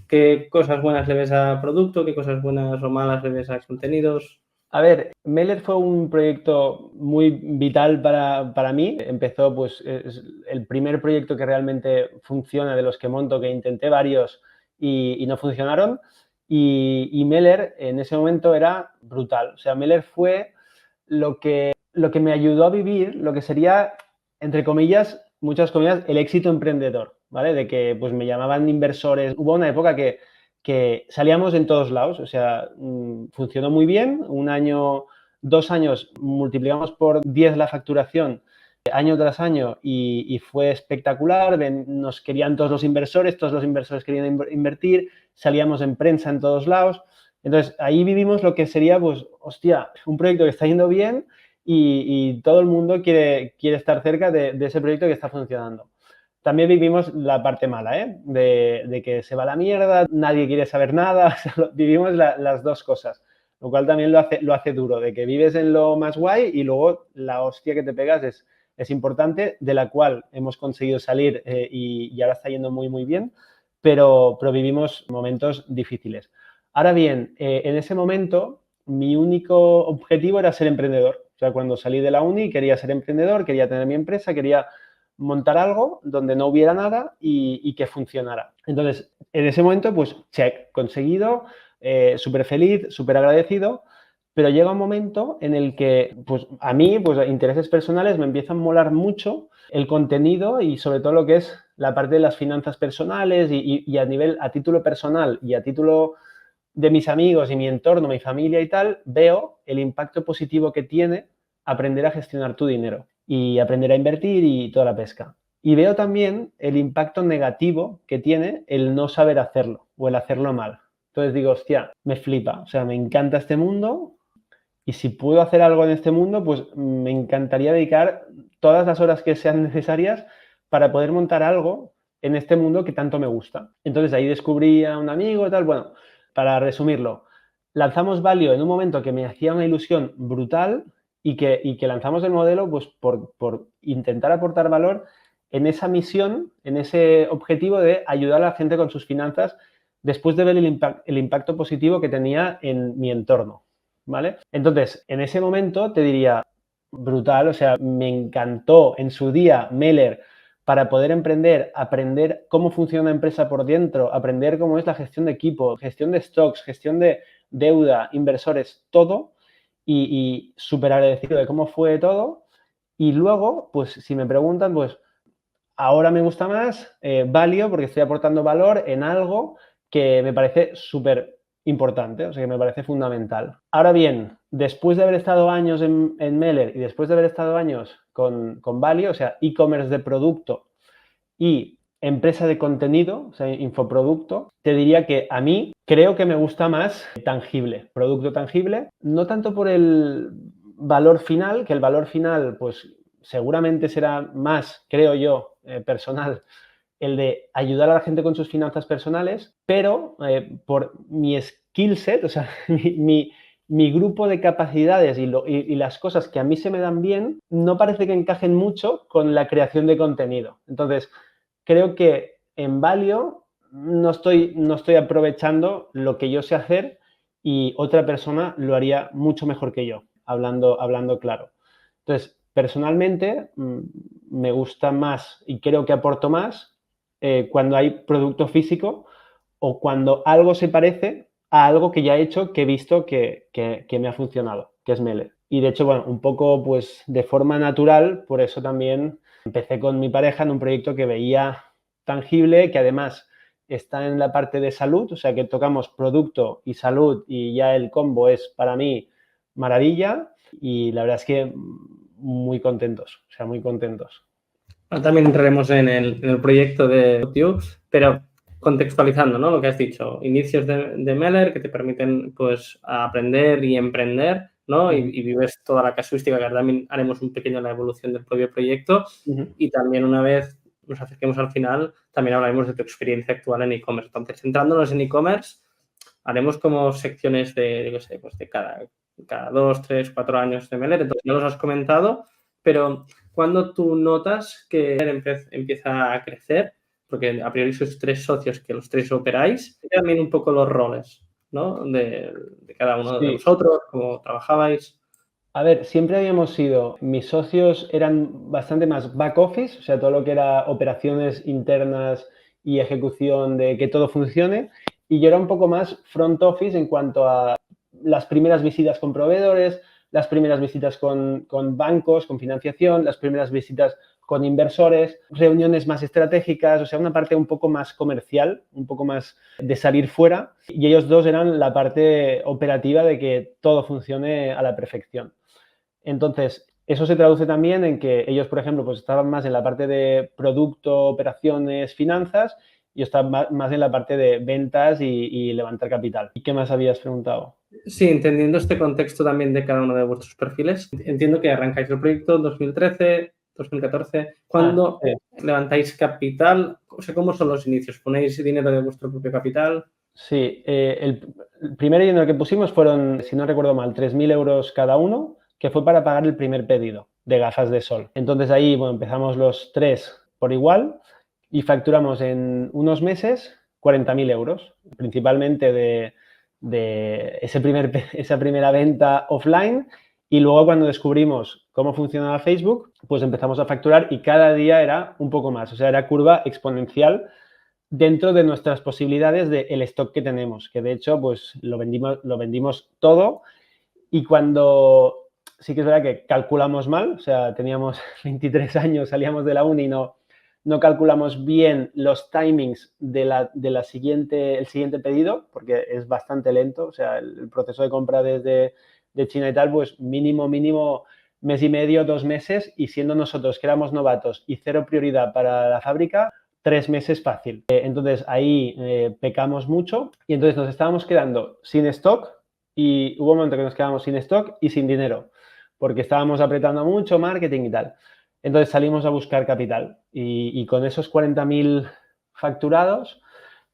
Speaker 1: ¿Qué cosas buenas le ves a producto? ¿Qué cosas buenas o malas le ves a contenidos?
Speaker 2: A ver, Meller fue un proyecto muy vital para mí. Empezó, pues, es el primer proyecto que realmente funciona de los que monto, que intenté varios y no funcionaron. Y Meller en ese momento era brutal. O sea, Meller fue lo que me ayudó a vivir lo que sería, entre comillas, muchas comillas, el éxito emprendedor, ¿vale? De que pues me llamaban inversores. Hubo una época que salíamos en todos lados, o sea, funcionó muy bien. Un año, 2 años, multiplicamos por 10 la facturación año tras año y fue espectacular. Nos querían todos los inversores querían invertir, salíamos en prensa en todos lados. Entonces, ahí vivimos lo que sería, pues, hostia, un proyecto que está yendo bien y todo el mundo quiere estar cerca de ese proyecto que está funcionando. También vivimos la parte mala, de que se va a la mierda, nadie quiere saber nada. O sea, vivimos las dos cosas, lo cual también lo hace duro, de que vives en lo más guay y luego la hostia que te pegas es importante, de la cual hemos conseguido salir y ahora está yendo muy, muy bien, pero vivimos momentos difíciles. Ahora bien, en ese momento mi único objetivo era ser emprendedor. O sea, cuando salí de la uni quería ser emprendedor, quería tener mi empresa, quería montar algo donde no hubiera nada y que funcionara. Entonces, en ese momento, pues, check, conseguido, súper feliz, súper agradecido, pero llega un momento en el que, pues, a mí, pues, intereses personales me empiezan a molar mucho el contenido y sobre todo lo que es la parte de las finanzas personales y a título personal y a título de mis amigos y mi entorno, mi familia y tal, veo el impacto positivo que tiene aprender a gestionar tu dinero y aprender a invertir y toda la pesca. Y veo también el impacto negativo que tiene el no saber hacerlo o el hacerlo mal. Entonces digo, hostia, me flipa, o sea, me encanta este mundo y si puedo hacer algo en este mundo, pues me encantaría dedicar todas las horas que sean necesarias para poder montar algo en este mundo que tanto me gusta. Entonces ahí descubrí a un amigo y tal. Bueno, para resumirlo, lanzamos Valio en un momento que me hacía una ilusión brutal y que lanzamos el modelo pues por intentar aportar valor en esa misión, en ese objetivo de ayudar a la gente con sus finanzas después de ver el impacto positivo que tenía en mi entorno, ¿vale? Entonces, en ese momento te diría, brutal, o sea, me encantó en su día Meller para poder emprender, aprender cómo funciona una empresa por dentro, aprender cómo es la gestión de equipo, gestión de stocks, gestión de deuda, inversores, todo, y súper agradecido de cómo fue todo. Y luego, pues si me preguntan, pues ahora me gusta más Valio porque estoy aportando valor en algo que me parece súper importante, o sea, que me parece fundamental. Ahora bien, después de haber estado años en Meller y después de haber estado años con Valio, o sea, e-commerce de producto y empresa de contenido, o sea, infoproducto, te diría que a mí creo que me gusta más tangible, producto tangible, no tanto por el valor final, que el valor final, pues seguramente será más, creo yo, personal, el de ayudar a la gente con sus finanzas personales, pero por mi skill set, o sea, mi grupo de capacidades y las cosas que a mí se me dan bien, no parece que encajen mucho con la creación de contenido. Entonces, creo que en Valio no estoy aprovechando lo que yo sé hacer y otra persona lo haría mucho mejor que yo, hablando claro. Entonces, personalmente, me gusta más y creo que aporto más cuando hay producto físico o cuando algo se parece a algo que ya he hecho, que he visto que me ha funcionado, que es Mele. Y de hecho, bueno, un poco pues de forma natural, por eso también empecé con mi pareja en un proyecto que veía tangible, que además está en la parte de salud, o sea que tocamos producto y salud y ya el combo es para mí maravilla y la verdad es que muy contentos, o sea, muy contentos.
Speaker 1: Ahora también entraremos en el proyecto de YouTube, pero contextualizando, ¿no? Lo que has dicho, inicios de Meller que te permiten pues aprender y emprender, ¿no? Y vives toda la casuística, que ahora también haremos un pequeño la evolución del propio proyecto. Y también una vez nos acerquemos al final, también hablaremos de tu experiencia actual en e-commerce. Entonces, centrándonos en e-commerce, haremos como secciones de, yo sé, pues de cada 2, 3, 4 años de Meller. Entonces, ya los has comentado, pero ¿cuándo tú notas que empieza a crecer? Porque a priori sois 3 socios que los 3 operáis. Y también un poco los roles, ¿no? De cada uno de
Speaker 2: Sí.
Speaker 1: vosotros, cómo trabajabais.
Speaker 2: A ver, siempre habíamos sido, mis socios eran bastante más back office, o sea, todo lo que era operaciones internas y ejecución de que todo funcione, y yo era un poco más front office en cuanto a las primeras visitas con proveedores, las primeras visitas con bancos, con financiación, las primeras visitas con inversores, reuniones más estratégicas, o sea, una parte un poco más comercial, un poco más de salir fuera, y ellos dos eran la parte operativa de que todo funcione a la perfección. Entonces, Eso se traduce también en que ellos, por ejemplo, pues estaban más en la parte de producto, operaciones, finanzas, y yo estaba más en la parte de ventas y levantar capital. ¿Y qué más habías preguntado?
Speaker 1: Sí, entendiendo este contexto también de cada uno de vuestros perfiles, entiendo que arrancáis el proyecto en 2013, 2014. ¿Cuándo
Speaker 2: Sí.
Speaker 1: levantáis capital? O sea, ¿cómo son los inicios? ¿Ponéis dinero de vuestro propio capital?
Speaker 2: Sí, el primer dinero que pusimos fueron, si no recuerdo mal, 3.000 euros cada uno, que fue para pagar el primer pedido de gafas de sol. Entonces ahí, bueno, empezamos los tres por igual y facturamos en unos meses 40.000 euros, principalmente de esa primera venta offline. Y luego cuando descubrimos cómo funcionaba Facebook, pues empezamos a facturar y cada día era un poco más, o sea, era curva exponencial dentro de nuestras posibilidades del stock que tenemos, que de hecho pues lo vendimos todo y cuando sí que es verdad que calculamos mal, o sea, teníamos 23 años, salíamos de la uni y no calculamos bien los timings el siguiente pedido, porque es bastante lento, o sea, el proceso de compra desde de China y tal, pues mínimo mes y medio, 2 meses, y siendo nosotros que éramos novatos y cero prioridad para la fábrica, 3 meses fácil. Entonces ahí pecamos mucho y entonces nos estábamos quedando sin stock y hubo un momento que nos quedamos sin stock y sin dinero porque estábamos apretando mucho marketing y tal. Entonces salimos a buscar capital y con esos 40.000 facturados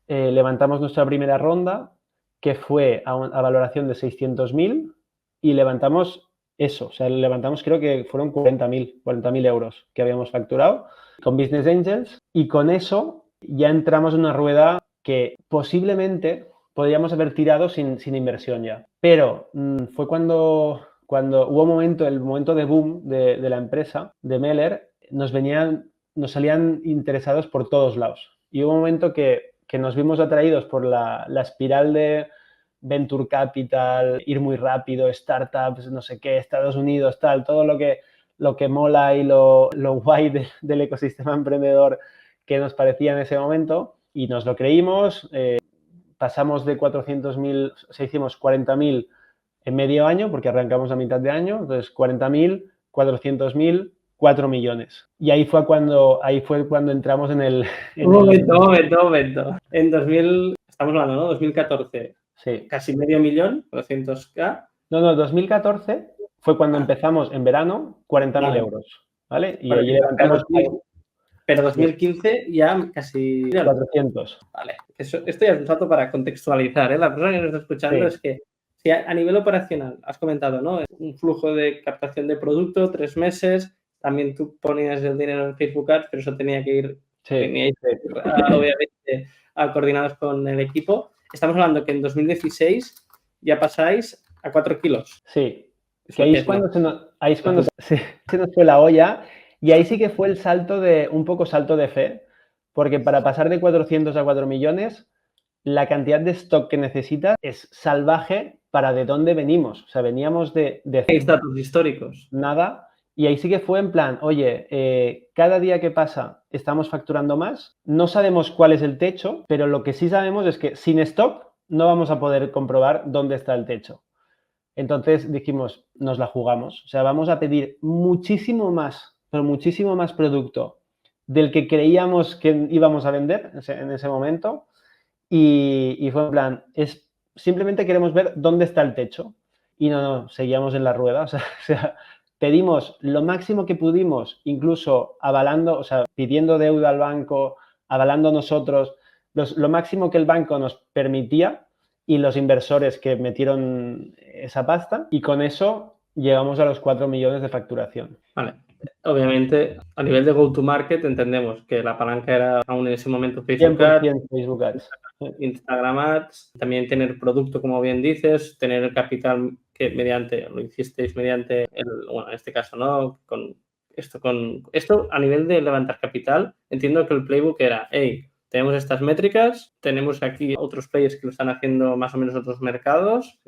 Speaker 2: levantamos nuestra primera ronda que fue a valoración de 600.000 y levantamos eso, o sea, levantamos creo que fueron 40.000 euros que habíamos facturado con Business Angels y con eso ya entramos en una rueda que posiblemente podríamos haber tirado sin inversión ya. Pero fue cuando hubo el momento de boom de la empresa, de Meller, nos salían interesados por todos lados. Y hubo un momento que nos vimos atraídos por la espiral de Venture Capital, ir muy rápido, startups, no sé qué, Estados Unidos, tal, todo lo que mola y lo guay del ecosistema emprendedor que nos parecía en ese momento y nos lo creímos. Pasamos de 400.000, o sea, hicimos 40.000 en medio año porque arrancamos a mitad de año, entonces 40.000, 400.000, 4 millones. Y ahí fue cuando entramos en el...
Speaker 1: Un momento. En 2000, estamos hablando, ¿no? 2014.
Speaker 2: Sí.
Speaker 1: Casi medio millón, 200K.
Speaker 2: No, 2014 fue cuando empezamos en verano, 40.000 euros, ¿vale? Y allí levantamos...
Speaker 1: Pero 2015 ya casi...
Speaker 2: 400.
Speaker 1: Vale. Esto ya es un salto para contextualizar, ¿eh? La persona que nos está escuchando es que si a nivel operacional, has comentado, ¿no? Un flujo de captación de producto, 3 meses, también tú ponías el dinero en Facebook Ads, pero eso tenía que ir, obviamente, coordinados con el equipo. Estamos hablando que en 2016 ya pasáis a 4 kilos.
Speaker 2: Sí, que ahí es cuando se nos fue la olla y ahí sí que fue el salto de fe, porque para pasar de 400 a 4 millones, la cantidad de stock que necesitas es salvaje para de dónde venimos. O sea, veníamos de
Speaker 1: datos históricos.
Speaker 2: Nada. Y ahí sí que fue en plan, oye, cada día que pasa estamos facturando más, no sabemos cuál es el techo, pero lo que sí sabemos es que sin stock no vamos a poder comprobar dónde está el techo. Entonces dijimos, nos la jugamos. O sea, vamos a pedir muchísimo más, pero muchísimo más producto del que creíamos que íbamos a vender en ese momento. Y fue en plan, simplemente queremos ver dónde está el techo. Y no, seguíamos en la rueda. O sea, pedimos lo máximo que pudimos, incluso avalando, o sea, pidiendo deuda al banco, avalando nosotros, lo máximo que el banco nos permitía y los inversores que metieron esa pasta. Y con eso llegamos a los 4 millones de facturación.
Speaker 1: Vale. Obviamente, a nivel de go-to-market entendemos que la palanca era aún en ese momento Facebook Ads, Instagram Ads, también tener producto, como bien dices, tener el capital que lo hicisteis mediante, en este caso, ¿no? Con esto a nivel de levantar capital, entiendo que el playbook era, hey, tenemos estas métricas, tenemos aquí otros players que lo están haciendo más o menos otros mercados.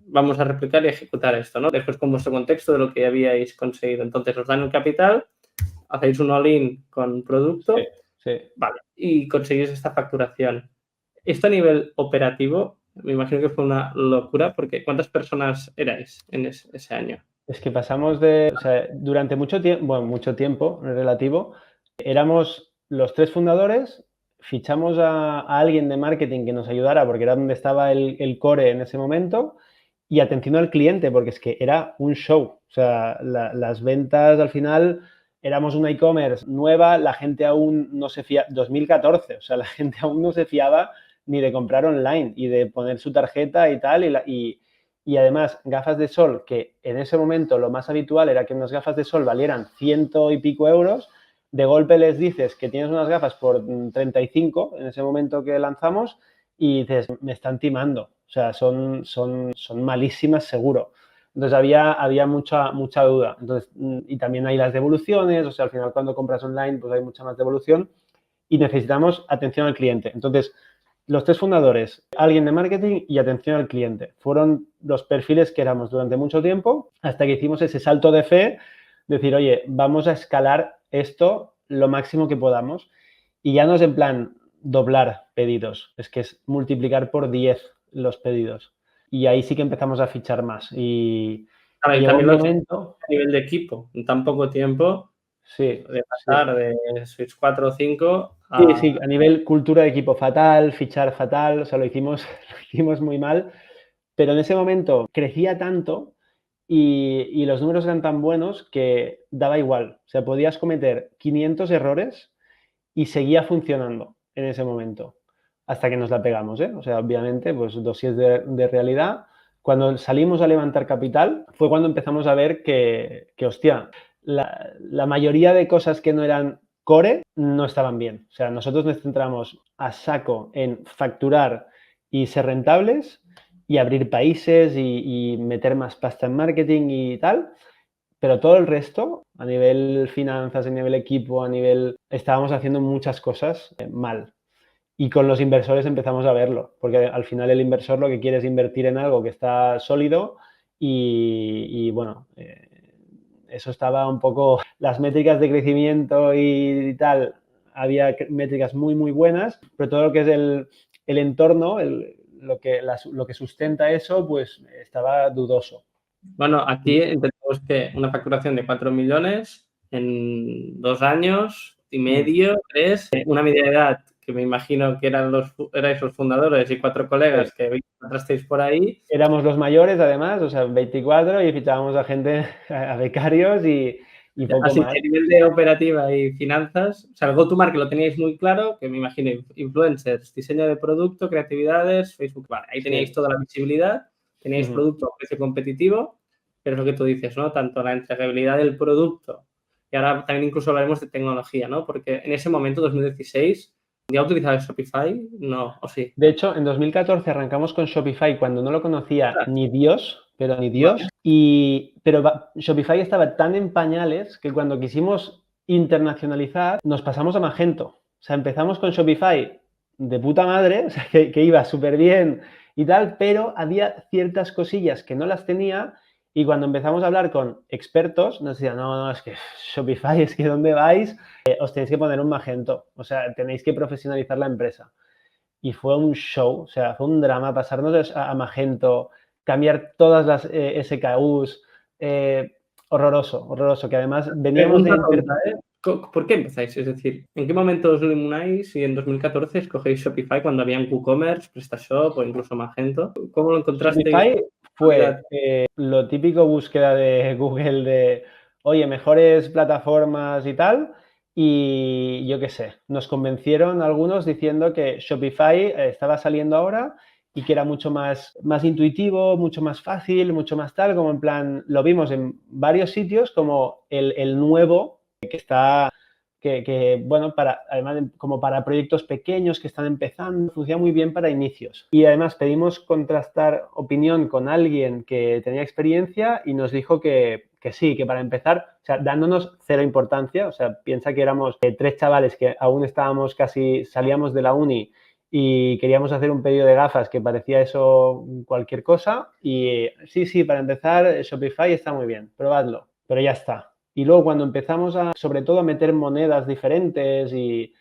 Speaker 1: Vamos a replicar y ejecutar esto, ¿no? Después con vuestro contexto de lo que habíais conseguido. Entonces, os dan el capital, hacéis un all-in con producto, vale, y conseguís esta facturación. Esto a nivel operativo, me imagino que fue una locura, porque ¿cuántas personas erais en ese año?
Speaker 2: Es que pasamos o sea, durante mucho tiempo relativo, éramos los 3 fundadores, fichamos a alguien de marketing que nos ayudara porque era donde estaba el core en ese momento y atención al cliente porque es que era un show. O sea, las ventas al final éramos una e-commerce nueva, la gente aún no se fiaba, 2014, o sea, la gente aún no se fiaba ni de comprar online y de poner su tarjeta y tal y además, gafas de sol, que en ese momento lo más habitual era que unas gafas de sol valieran 100 y pico euros, de golpe les dices que tienes unas gafas por 35 en ese momento que lanzamos y dices, me están timando, o sea, son malísimas seguro. Entonces había mucha duda. Entonces, y también hay las devoluciones, o sea, al final cuando compras online pues hay mucha más devolución y necesitamos atención al cliente. Entonces, los 3 fundadores, alguien de marketing y atención al cliente. Fueron los perfiles que éramos durante mucho tiempo hasta que hicimos ese salto de fe, decir, oye, vamos a escalar esto lo máximo que podamos y ya no es en plan doblar pedidos, es que es multiplicar por 10 los pedidos. Y ahí sí que empezamos a fichar más. Y
Speaker 1: A ver,
Speaker 2: llegó un
Speaker 1: también lo he hecho
Speaker 2: momento...
Speaker 1: a nivel de equipo, en tan poco tiempo,
Speaker 2: Sí,
Speaker 1: de
Speaker 2: sí.
Speaker 1: pasar de sois 4 o 5
Speaker 2: Sí, sí,
Speaker 1: a...
Speaker 2: a nivel cultura de equipo fatal, fichar fatal, o sea, lo hicimos, lo hicimos muy mal, pero en ese momento crecía tanto y los números eran tan buenos que daba igual. O sea, podías cometer 500 errores y seguía funcionando en ese momento, hasta que nos la pegamos, ¿eh? O sea, obviamente, pues dosis de realidad. Cuando salimos a levantar capital fue cuando empezamos a ver que hostia, la mayoría de cosas que no eran core no estaban bien. O sea, nosotros nos centramos a saco en facturar y ser rentables y abrir países y meter más pasta en marketing y tal, pero todo el resto, a nivel finanzas, a nivel equipo, a nivel... Estábamos haciendo muchas cosas mal. Y con los inversores empezamos a verlo, porque al final el inversor lo que quiere es invertir en algo que está sólido y bueno, eso estaba un poco... Las métricas de crecimiento y tal, había métricas muy buenas, pero todo lo que es el entorno, lo que sustenta eso, pues estaba dudoso.
Speaker 1: Bueno, aquí entendemos que una facturación de 4 millones en 2 años y
Speaker 2: Mm.
Speaker 1: medio, 3, una media de edad que me imagino que erais los fundadores y 4
Speaker 2: Sí.
Speaker 1: colegas que encontrasteis por ahí.
Speaker 2: Éramos los mayores, además, o sea, 24 y fichábamos a gente, a becarios y poco
Speaker 1: Así
Speaker 2: más.
Speaker 1: que a nivel de operativa y finanzas, o sea, el go-to-market lo teníais muy claro, que me imagino influencers, diseño de producto, creatividades, Facebook, vale, ahí teníais
Speaker 2: Sí.
Speaker 1: toda la visibilidad, teníais
Speaker 2: Ujú.
Speaker 1: producto a precio competitivo, pero es lo que tú dices, ¿no? Tanto la entregabilidad del producto y ahora también incluso hablaremos de tecnología, ¿no? Porque en ese momento, 2016, ¿ya utilizabas Shopify? No, o sí.
Speaker 2: De hecho, en 2014 arrancamos con Shopify cuando no lo conocía
Speaker 1: Ostras,
Speaker 2: ni Dios, pero ni
Speaker 1: vale.
Speaker 2: Dios. Pero Shopify estaba tan en pañales que cuando quisimos internacionalizar nos pasamos a Magento. O sea, empezamos con Shopify de puta madre, o sea, que iba súper bien y tal, pero había ciertas cosillas que no las tenía y cuando empezamos a hablar con expertos nos decían, no, es que Shopify, es que ¿dónde vais? Os tenéis que poner un Magento, o sea, tenéis que profesionalizar la empresa. Y fue un show, o sea, fue un drama pasarnos a Magento, cambiar todas las SKUs, horroroso, que además veníamos
Speaker 1: Pregunta
Speaker 2: de...
Speaker 1: tonta, ¿eh? ¿Por qué empezáis? Es decir, ¿en qué momento os ilumináis y en 2014 escogéis Shopify cuando había en WooCommerce, PrestaShop o incluso Magento? ¿Cómo lo encontrasteis?
Speaker 2: Shopify fue lo típico búsqueda de Google de, oye, mejores plataformas y tal, y yo qué sé, nos convencieron algunos diciendo que Shopify estaba saliendo ahora y que era mucho más intuitivo, mucho más fácil, mucho más tal, como en plan, lo vimos en varios sitios como el nuevo que está bueno, además como para proyectos pequeños que están empezando, funciona muy bien para inicios. Y además pedimos contrastar opinión con alguien que tenía experiencia y nos dijo que sí, que para empezar, o sea, dándonos cero importancia, o sea, piensa que éramos 3 chavales que aún estábamos salíamos de la uni y queríamos hacer un pedido de gafas que parecía eso cualquier cosa y sí, para empezar Shopify está muy bien, probadlo, pero ya está. Y luego cuando empezamos sobre todo a meter monedas diferentes y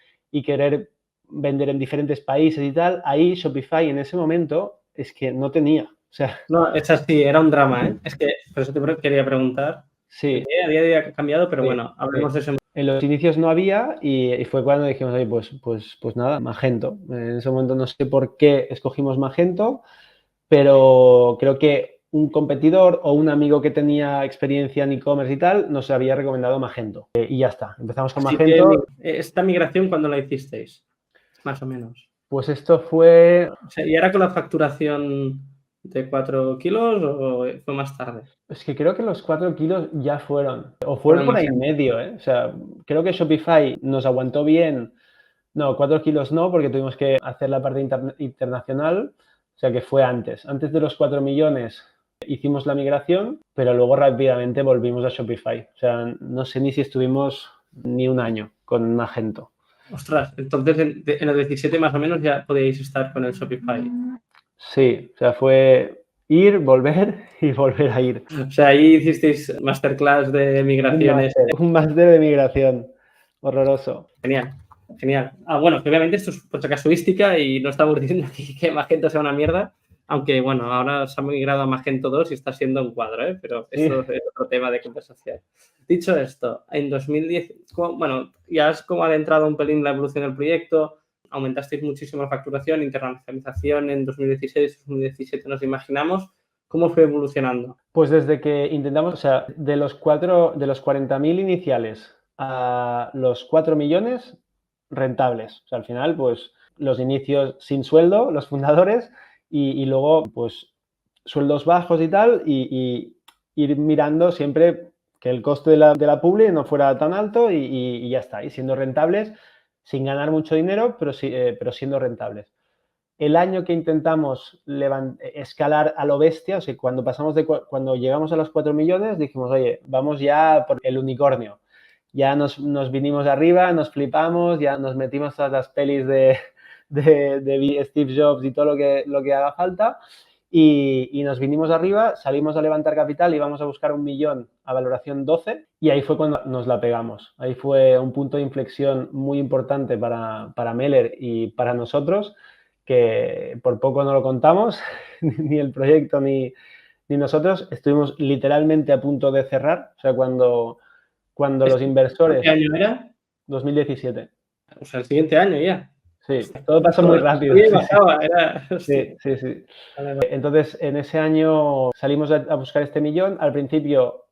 Speaker 2: querer vender en diferentes países y tal, ahí Shopify en ese momento es que no tenía. O sea,
Speaker 1: No, es así, era un drama, ¿eh? Es que por eso te quería preguntar.
Speaker 2: sí,
Speaker 1: A día de hoy ha cambiado, pero
Speaker 2: sí,
Speaker 1: bueno, hablemos de eso.
Speaker 2: en los inicios no había y fue cuando dijimos, oye, pues nada, Magento. En ese momento no sé por qué escogimos Magento, pero creo que un competidor o un amigo que tenía experiencia en e-commerce y tal nos había recomendado Magento. Y ya está, empezamos con
Speaker 1: Así que
Speaker 2: Magento.
Speaker 1: esta migración, ¿cuándo la hicisteis? Más o menos.
Speaker 2: Pues esto fue,
Speaker 1: O sea, ¿y era con la facturación de 4 kilos o fue más tarde?
Speaker 2: es que creo que los 4 kilos ya fueron, o
Speaker 1: Con
Speaker 2: fue
Speaker 1: el
Speaker 2: por ahí
Speaker 1: Magento.
Speaker 2: medio, ¿eh? O sea, creo que Shopify nos aguantó bien. No, 4 kilos no, porque tuvimos que hacer la parte internacional, o sea que fue antes. Antes de los 4 millones hicimos la migración, pero luego rápidamente volvimos a Shopify. O sea, no sé ni si estuvimos ni un año con Magento.
Speaker 1: Ostras, entonces en los 17 más o menos ya podéis estar con el Shopify.
Speaker 2: Sí, o sea, fue ir, volver y volver a ir.
Speaker 1: O sea, ahí hicisteis masterclass de migraciones.
Speaker 2: Un máster de migración. Horroroso.
Speaker 1: Genial, genial. Bueno, que obviamente esto es cosa casuística y no estamos diciendo aquí que Magento sea una mierda, aunque bueno, ahora se ha migrado a Magento 2 y está siendo un cuadro, ¿eh? Pero
Speaker 2: Sí.
Speaker 1: esto es otro tema de conversación. Dicho esto, en 2010, bueno, ya has como adentrado un pelín la evolución del proyecto, aumentasteis muchísimo la facturación, internacionalización en 2016, 2017 nos imaginamos. ¿Cómo fue evolucionando?
Speaker 2: Pues desde que intentamos, o sea, de los 40.000 iniciales a los 4 millones rentables. O sea, al final, pues los inicios sin sueldo, los fundadores, y luego, pues, sueldos bajos y tal, y ir mirando siempre que el coste de la publi no fuera tan alto y ya está, y siendo rentables, sin ganar mucho dinero, pero siendo rentables. El año que intentamos escalar a lo bestia, o sea, cuando llegamos a los 4 millones, dijimos, oye, vamos ya por el unicornio. Ya nos vinimos arriba, nos flipamos, ya nos metimos todas las pelis de Steve Jobs y todo lo que haga falta y nos vinimos arriba, salimos a levantar capital y vamos a buscar 1 millón a valoración 12 y ahí fue cuando nos la pegamos. Ahí fue un punto de inflexión muy importante para Meller y para nosotros, que por poco no lo contamos, ni el proyecto ni nosotros. Estuvimos literalmente a punto de cerrar, o sea, cuando los inversores...
Speaker 1: ¿Qué año era?
Speaker 2: 2017.
Speaker 1: O sea, el siguiente año ya.
Speaker 2: Sí, todo pasó muy rápido.
Speaker 1: Sí, bajaba, era...
Speaker 2: Sí, sí, sí.
Speaker 1: Vale, vale.
Speaker 2: Entonces, en ese año salimos a buscar este millón. Al principio,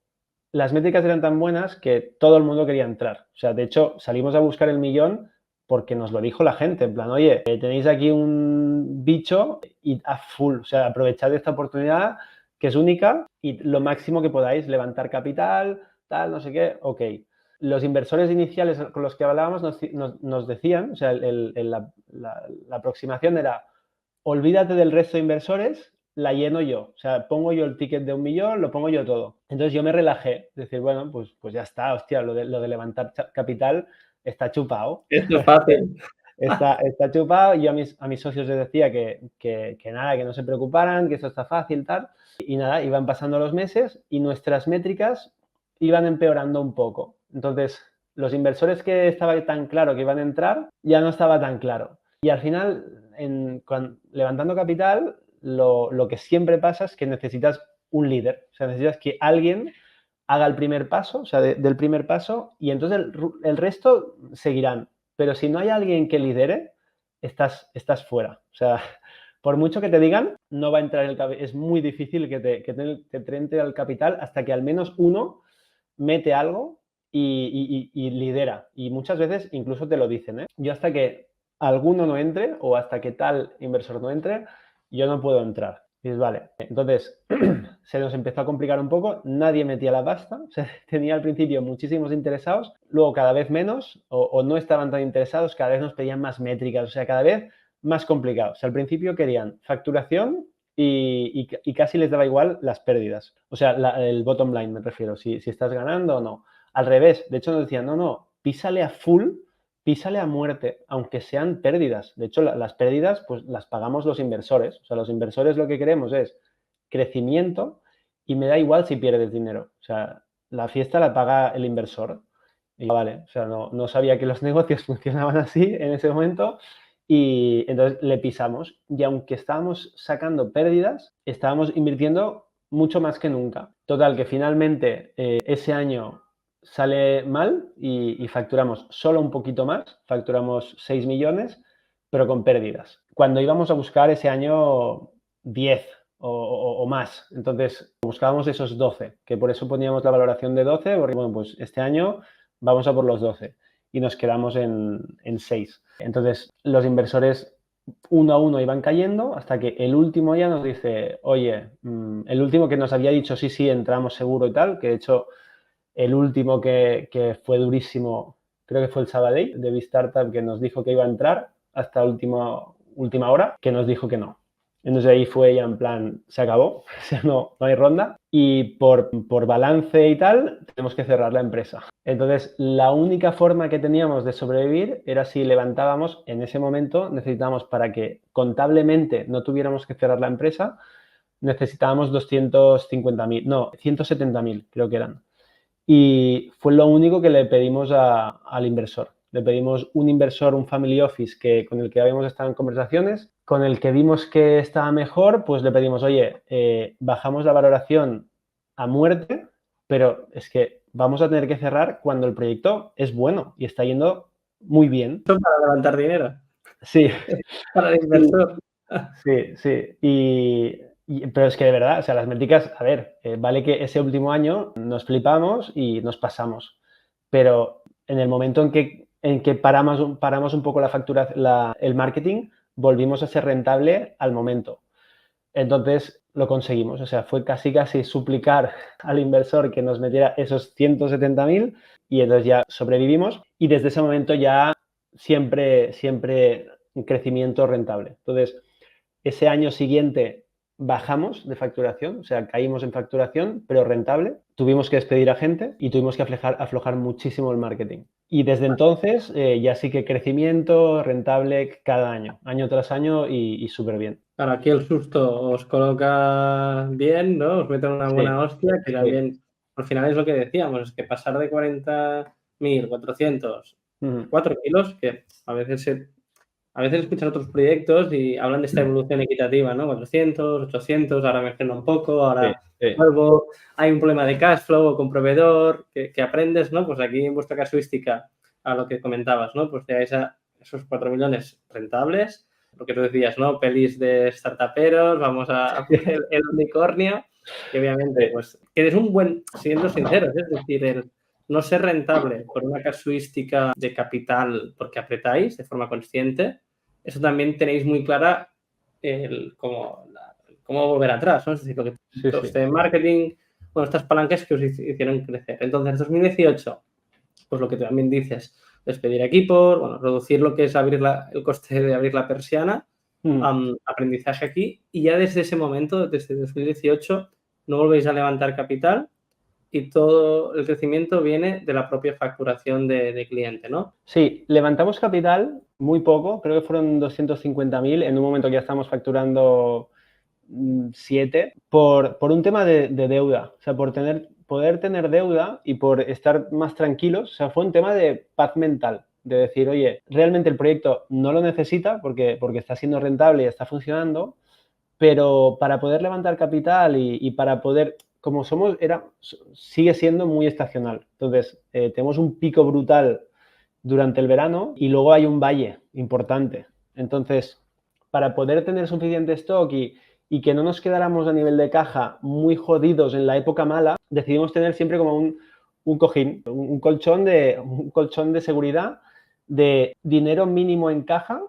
Speaker 2: las métricas eran tan buenas que todo el mundo quería entrar. O sea, de hecho, salimos a buscar el millón porque nos lo dijo la gente. En plan, oye, tenéis aquí un bicho y a full. O sea, aprovechad esta oportunidad que es única y lo máximo que podáis, levantar capital, tal, no sé qué, ok. Los inversores iniciales con los que hablábamos nos decían, o sea, la aproximación era, olvídate del resto de inversores, la lleno yo. O sea, pongo yo el ticket de 1 millón, lo pongo yo todo. Entonces yo me relajé, decir, bueno, pues ya está, hostia, lo de levantar capital está chupado.
Speaker 1: Esto es fácil.
Speaker 2: Está chupado. Y yo a mis socios les decía que nada, que no se preocuparan, que esto está fácil, tal. Y nada, iban pasando los meses y nuestras métricas iban empeorando un poco. Entonces, los inversores que estaba tan claro que iban a entrar, ya no estaba tan claro. Y al final, levantando capital, lo que siempre pasa es que necesitas un líder. O sea, necesitas que alguien haga el primer paso, o sea, del primer paso, y entonces el resto seguirán. Pero si no hay alguien que lidere, estás fuera. O sea, por mucho que te digan, no va a entrar el capital. Es muy difícil que te entre al capital hasta que al menos uno mete algo y lidera. Y muchas veces incluso te lo dicen, ¿eh? Yo hasta que alguno no entre o hasta que tal inversor no entre, yo no puedo entrar. Y dices, vale. Entonces, se nos empezó a complicar un poco, nadie metía la pasta, o sea, tenía al principio muchísimos interesados, luego cada vez menos o no estaban tan interesados, cada vez nos pedían más métricas, o sea, cada vez más complicado. O sea, al principio querían facturación y casi les daba igual las pérdidas. O sea, el bottom line me refiero, si estás ganando o no. Al revés, de hecho nos decían, no, písale a full, písale a muerte, aunque sean pérdidas. De hecho, las pérdidas pues las pagamos los inversores. O sea, los inversores lo que queremos es crecimiento y me da igual si pierdes dinero. O sea, la fiesta la paga el inversor. Y vale, o sea, no sabía que los negocios funcionaban así en ese momento y entonces le pisamos. Y aunque estábamos sacando pérdidas, estábamos invirtiendo mucho más que nunca. Total, que finalmente ese año sale mal y facturamos solo un poquito más, facturamos 6 millones, pero con pérdidas. Cuando íbamos a buscar ese año 10 o más, entonces buscábamos esos 12, que por eso poníamos la valoración de 12, porque bueno, pues este año vamos a por los 12 y nos quedamos en 6. Entonces los inversores uno a uno iban cayendo hasta que el último ya nos dice, oye, el último que nos había dicho sí, sí, entramos seguro y tal, que de hecho el último que fue durísimo, creo que fue el Sabadell de B-Startup, que nos dijo que iba a entrar hasta última hora, que nos dijo que no. Entonces ahí fue ya en plan, se acabó, o sea, no hay ronda y por balance y tal tenemos que cerrar la empresa. Entonces la única forma que teníamos de sobrevivir era si levantábamos, en ese momento necesitábamos para que contablemente no tuviéramos que cerrar la empresa, necesitábamos 250.000, no, 170.000 creo que eran. Y fue lo único que le pedimos al inversor. Le pedimos un inversor, un family office con el que habíamos estado en conversaciones, con el que vimos que estaba mejor, pues le pedimos, oye, bajamos la valoración a muerte, pero es que vamos a tener que cerrar cuando el proyecto es bueno y está yendo muy bien.
Speaker 1: Para levantar dinero.
Speaker 2: Sí.
Speaker 1: Para el inversor.
Speaker 2: Sí, sí. Pero es que de verdad, o sea, las métricas, a ver, vale que ese último año nos flipamos y nos pasamos, pero en el momento en que paramos un poco la factura, el marketing, volvimos a ser rentable al momento. Entonces lo conseguimos, o sea, fue casi suplicar al inversor que nos metiera esos 170.000 y entonces ya sobrevivimos y desde ese momento ya siempre un crecimiento rentable. Entonces, ese año siguiente bajamos de facturación, o sea, caímos en facturación, pero rentable. Tuvimos que despedir a gente y tuvimos que aflojar muchísimo el marketing. Y desde entonces ya sí que crecimiento rentable cada año tras año y súper bien.
Speaker 1: Claro, aquí el susto os coloca bien, ¿no? Os meten una buena hostia, que también, al final es lo que decíamos, es que pasar de 40.000, 400, 4 kilos, que a veces escuchan otros proyectos y hablan de esta evolución equitativa, ¿no? 400, 800, ahora me freno un poco, ahora vuelvo, hay un problema de cash flow o con proveedor, que aprendes, ¿no? Pues aquí en vuestra casuística, a lo que comentabas, ¿no? Pues llegáis a esos 4 millones rentables, lo que tú decías, ¿no? Pelis de startuperos, vamos a poner el unicornio, que obviamente, pues, que eres un buen, siendo sinceros, es decir, el no ser rentable por una casuística de capital porque apretáis de forma consciente, eso también tenéis muy clara cómo volver atrás, ¿no? Es decir, lo que este marketing, bueno, estas palancas que os hicieron crecer. Entonces, 2018, pues lo que también dices, despedir equipos, bueno, reducir lo que es el coste de abrir la persiana, aprendizaje aquí, y ya desde ese momento, desde 2018, no volvéis a levantar capital y todo el crecimiento viene de la propia facturación de cliente, ¿no?
Speaker 2: Sí, levantamos capital muy poco, creo que fueron 250.000 en un momento que ya estamos facturando 7 por un tema de deuda, o sea, por poder tener deuda y por estar más tranquilos, o sea, fue un tema de paz mental, de decir, oye, realmente el proyecto no lo necesita porque está siendo rentable y está funcionando, pero para poder levantar capital y para poder, como sigue siendo muy estacional. Entonces, tenemos un pico brutal durante el verano y luego hay un valle importante. Entonces, para poder tener suficiente stock y que no nos quedáramos a nivel de caja muy jodidos en la época mala, decidimos tener siempre como un cojín, un colchón de seguridad de dinero mínimo en caja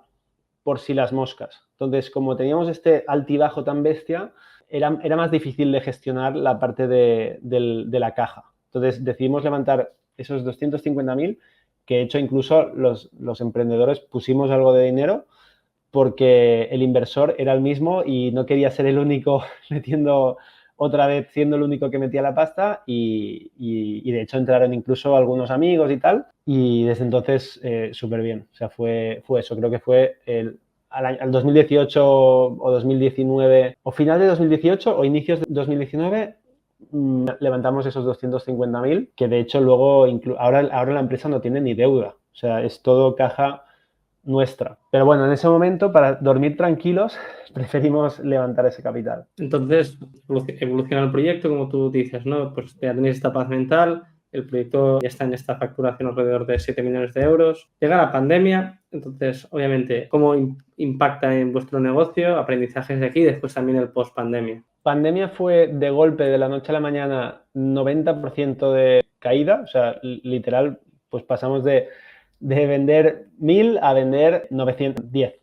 Speaker 2: por si las moscas. Entonces, como teníamos este altibajo tan bestia, era más difícil de gestionar la parte de la caja. Entonces, decidimos levantar esos 250.000, que de hecho incluso los emprendedores pusimos algo de dinero porque el inversor era el mismo y no quería ser el único metiendo otra vez, siendo el único que metía la pasta y de hecho entraron incluso algunos amigos y tal y desde entonces súper bien. O sea, fue eso, creo que fue al 2018 o 2019 o final de 2018 o inicios de 2019 levantamos esos 250.000 que de hecho luego ahora la empresa no tiene ni deuda. O sea, es todo caja nuestra. Pero bueno, en ese momento, para dormir tranquilos, preferimos levantar ese capital.
Speaker 1: Entonces, evoluciona el proyecto, como tú dices, ¿no? Pues ya tenéis esta paz mental, el proyecto ya está en esta facturación alrededor de 7 millones de euros. Llega la pandemia, entonces, obviamente, ¿cómo impacta en vuestro negocio? Aprendizajes de aquí, después también el post-pandemia.
Speaker 2: Pandemia fue de golpe, de la noche a la mañana, 90% de caída, o sea, literal, pues pasamos de vender 1.000 a vender 910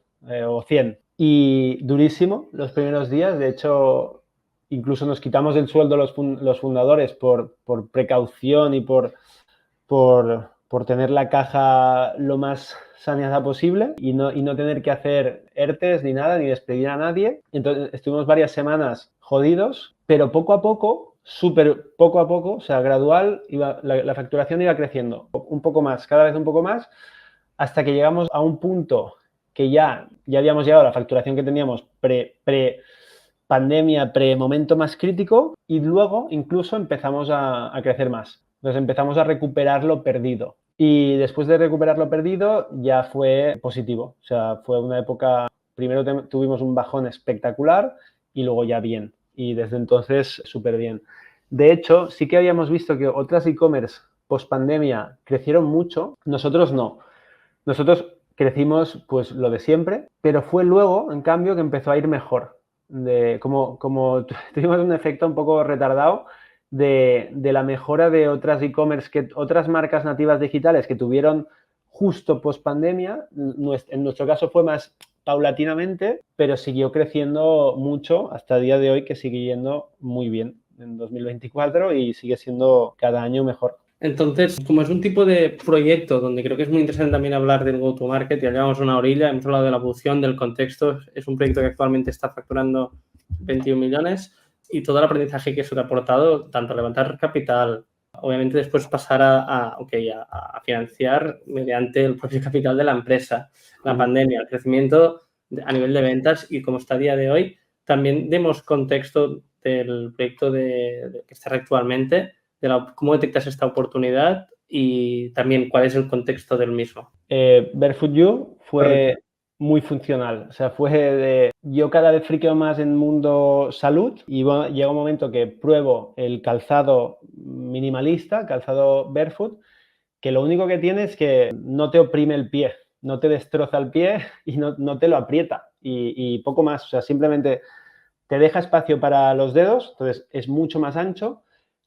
Speaker 2: o 100. Y durísimo los primeros días, de hecho, incluso nos quitamos el sueldo los fundadores por precaución y por tener la caja lo más saneada posible y no tener que hacer ERTES ni nada, ni despedir a nadie. Entonces estuvimos varias semanas jodidos, pero poco a poco, súper poco a poco, o sea, gradual, la facturación iba creciendo un poco más, cada vez un poco más, hasta que llegamos a un punto que ya habíamos llegado a la facturación que teníamos pre-pandemia, pre-momento más crítico, y luego incluso empezamos a crecer más. Entonces empezamos a recuperar lo perdido. Y después de recuperar lo perdido ya fue positivo. O sea, fue una época, primero tuvimos un bajón espectacular y luego ya bien. Y desde entonces súper bien. De hecho, sí que habíamos visto que otras e-commerce post pandemia crecieron mucho. Nosotros no. Nosotros crecimos pues lo de siempre, pero fue luego, en cambio, que empezó a ir mejor. Como tuvimos un efecto un poco retardado de la mejora de otras e-commerce, otras marcas nativas digitales que tuvieron justo post pandemia. En nuestro caso fue más paulatinamente, pero siguió creciendo mucho hasta el día de hoy, que sigue yendo muy bien en 2024 y sigue siendo cada año mejor.
Speaker 1: Entonces, como es un tipo de proyecto donde creo que es muy interesante también hablar del go-to-market, ya llevamos una orilla, hemos hablado de la evolución, del contexto, es un proyecto que actualmente está facturando 21 millones y todo el aprendizaje que eso te ha aportado, tanto levantar capital, obviamente después pasar a financiar mediante el propio capital de la empresa, la pandemia, el crecimiento a nivel de ventas y como está a día de hoy, también demos contexto del proyecto que está actualmente, cómo detectas esta oportunidad y también cuál es el contexto del mismo.
Speaker 2: Barefoot You fue muy funcional. O sea, yo cada vez friqueo más en mundo salud y bueno, llega un momento que pruebo el calzado minimalista, calzado barefoot, que lo único que tiene es que no te oprime el pie, no te destroza el pie y no te lo aprieta y poco más. O sea, simplemente te deja espacio para los dedos, entonces es mucho más ancho,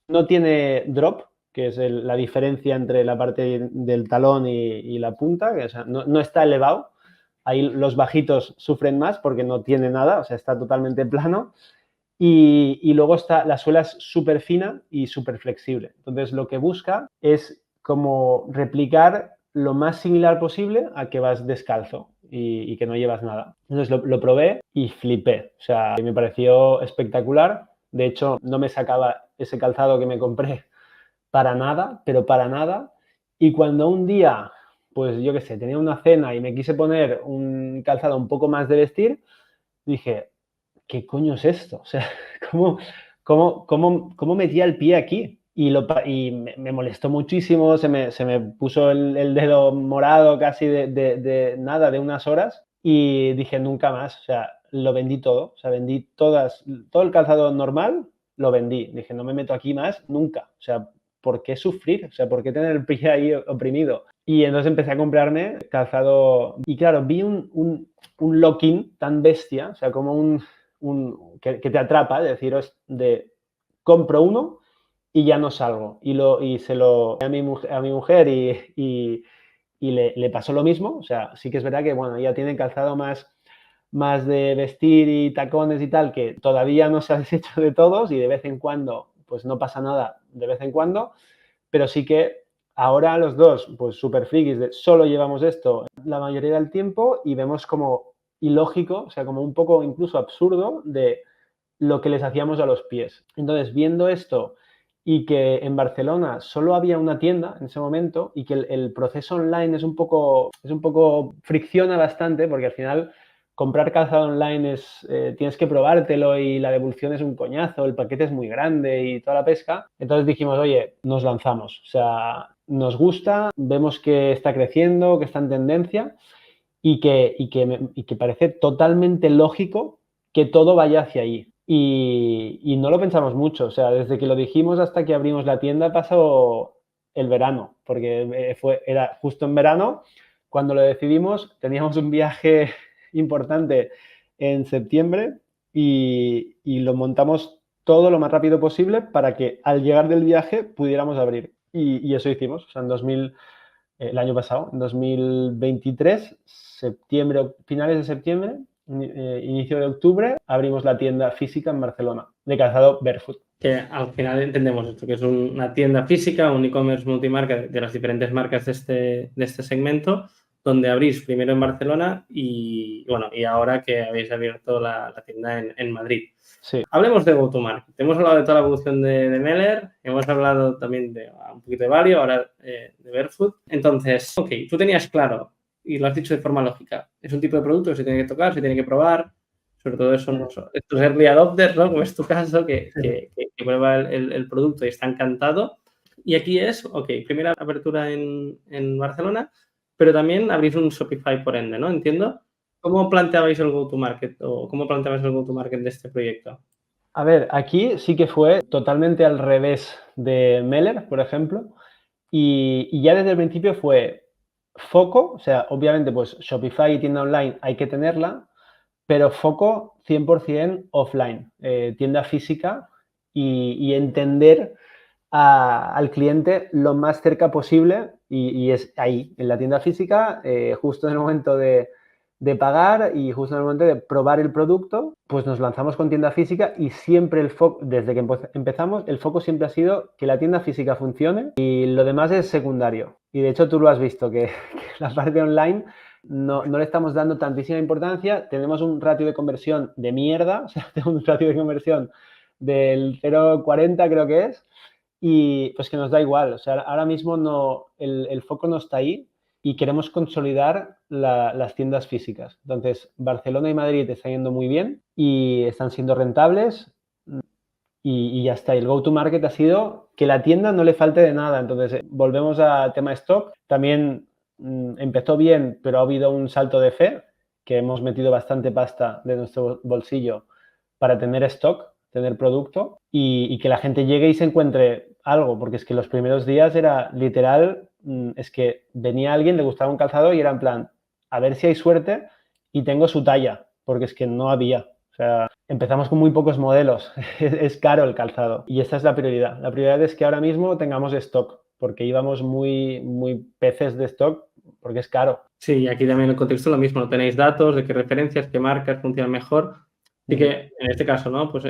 Speaker 2: no tiene drop, que es la diferencia entre la parte del talón y la punta, que, o sea, no está elevado. Ahí los bajitos sufren más porque no tiene nada, o sea, está totalmente plano. Y luego la suela es súper fina y súper flexible. Entonces, lo que busca es como replicar lo más similar posible a que vas descalzo y que no llevas nada. Entonces, lo probé y flipé. O sea, me pareció espectacular. De hecho, no me sacaba ese calzado que me compré para nada, pero para nada. Y cuando un día, pues yo qué sé, tenía una cena y me quise poner un calzado un poco más de vestir, dije, ¿qué coño es esto? O sea, ¿cómo metía el pie aquí? Y me molestó muchísimo, se me puso el dedo morado casi de nada, de unas horas, y dije, nunca más. O sea, lo vendí todo. O sea, vendí todo el calzado normal, lo vendí. Dije, no me meto aquí más nunca. O sea, ¿por qué sufrir? O sea, ¿por qué tener el pie ahí oprimido? Y entonces empecé a comprarme calzado. Y claro, vi un lock-in tan bestia, o sea, como que te atrapa, es decir, compro uno y ya no salgo. Y se lo a mi mujer y le pasó lo mismo. O sea, sí que es verdad que, bueno, ella tiene calzado más de vestir y tacones y tal, que todavía no se ha deshecho de todos y de vez en cuando, pues no pasa nada de vez en cuando, pero sí que ahora los dos, pues súper frikis, solo llevamos esto la mayoría del tiempo y vemos como ilógico, o sea, como un poco incluso absurdo de lo que les hacíamos a los pies. Entonces, viendo esto y que en Barcelona solo había una tienda en ese momento y que el proceso online es un poco fricciona bastante porque al final comprar calzado online tienes que probártelo y la devolución es un coñazo, el paquete es muy grande y toda la pesca. Entonces dijimos, oye, nos lanzamos. O sea, nos gusta, vemos que está creciendo, que está en tendencia y que parece totalmente lógico que todo vaya hacia ahí. Y no lo pensamos mucho, o sea, desde que lo dijimos hasta que abrimos la tienda pasó el verano, porque era justo en verano cuando lo decidimos. Teníamos un viaje importante en septiembre y lo montamos todo lo más rápido posible para que al llegar del viaje pudiéramos abrir. Y eso hicimos, o sea, el año pasado, en 2023, finales de septiembre, inicio de octubre, abrimos la tienda física en Barcelona de calzado barefoot.
Speaker 1: Que al final entendemos esto, que es una tienda física, un e-commerce multimarca de las diferentes marcas de este segmento, donde abrís primero en Barcelona y ahora que habéis abierto la tienda en Madrid.
Speaker 2: Sí.
Speaker 1: Hablemos de go-to-market. Hemos hablado de toda la evolución de Meller, hemos hablado también de un poquito de Valio, ahora de Barefoot. Entonces, ok, tú tenías claro, y lo has dicho de forma lógica, es un tipo de producto que se tiene que tocar, se tiene que probar, sobre todo estos early adopters, ¿no? Como es tu caso, que prueba el producto y está encantado. Y aquí es, ok, primera apertura en Barcelona, pero también abrís un Shopify por ende, ¿no? Entiendo. ¿Cómo planteabais el go-to-market o cómo planteabais el go-to-market de este proyecto?
Speaker 2: A ver, aquí sí que fue totalmente al revés de Meller, por ejemplo, y ya desde el principio fue foco, o sea, obviamente pues Shopify y tienda online hay que tenerla, pero foco 100% offline, tienda física y entender al cliente lo más cerca posible y es ahí, en la tienda física, justo en el momento de pagar y justo en el momento de probar el producto, pues nos lanzamos con tienda física y siempre el foco, desde que empezamos, el foco siempre ha sido que la tienda física funcione y lo demás es secundario. Y de hecho tú lo has visto, que la parte online no le estamos dando tantísima importancia, tenemos un ratio de conversión de mierda, o sea, tenemos un ratio de conversión del 0,40 creo que es, y pues que nos da igual, o sea, ahora mismo el foco no está ahí y queremos consolidar las tiendas físicas. Entonces, Barcelona y Madrid están yendo muy bien y están siendo rentables y ya está. Y el go-to-market ha sido que la tienda no le falte de nada. Entonces, volvemos a tema stock. También empezó bien, pero ha habido un salto de fe, que hemos metido bastante pasta de nuestro bolsillo para tener stock, tener producto y que la gente llegue y se encuentre algo, porque es que los primeros días era literal, es que venía alguien, le gustaba un calzado y era en plan, a ver si hay suerte y tengo su talla, porque es que no había. O sea, empezamos con muy pocos modelos, es caro el calzado y esta es la prioridad. La prioridad es que ahora mismo tengamos stock, porque íbamos muy peces de stock porque es caro.
Speaker 1: Sí, aquí también el contexto es lo mismo, no tenéis datos de qué referencias, qué marcas funcionan mejor. Así que en este caso, ¿no? Pues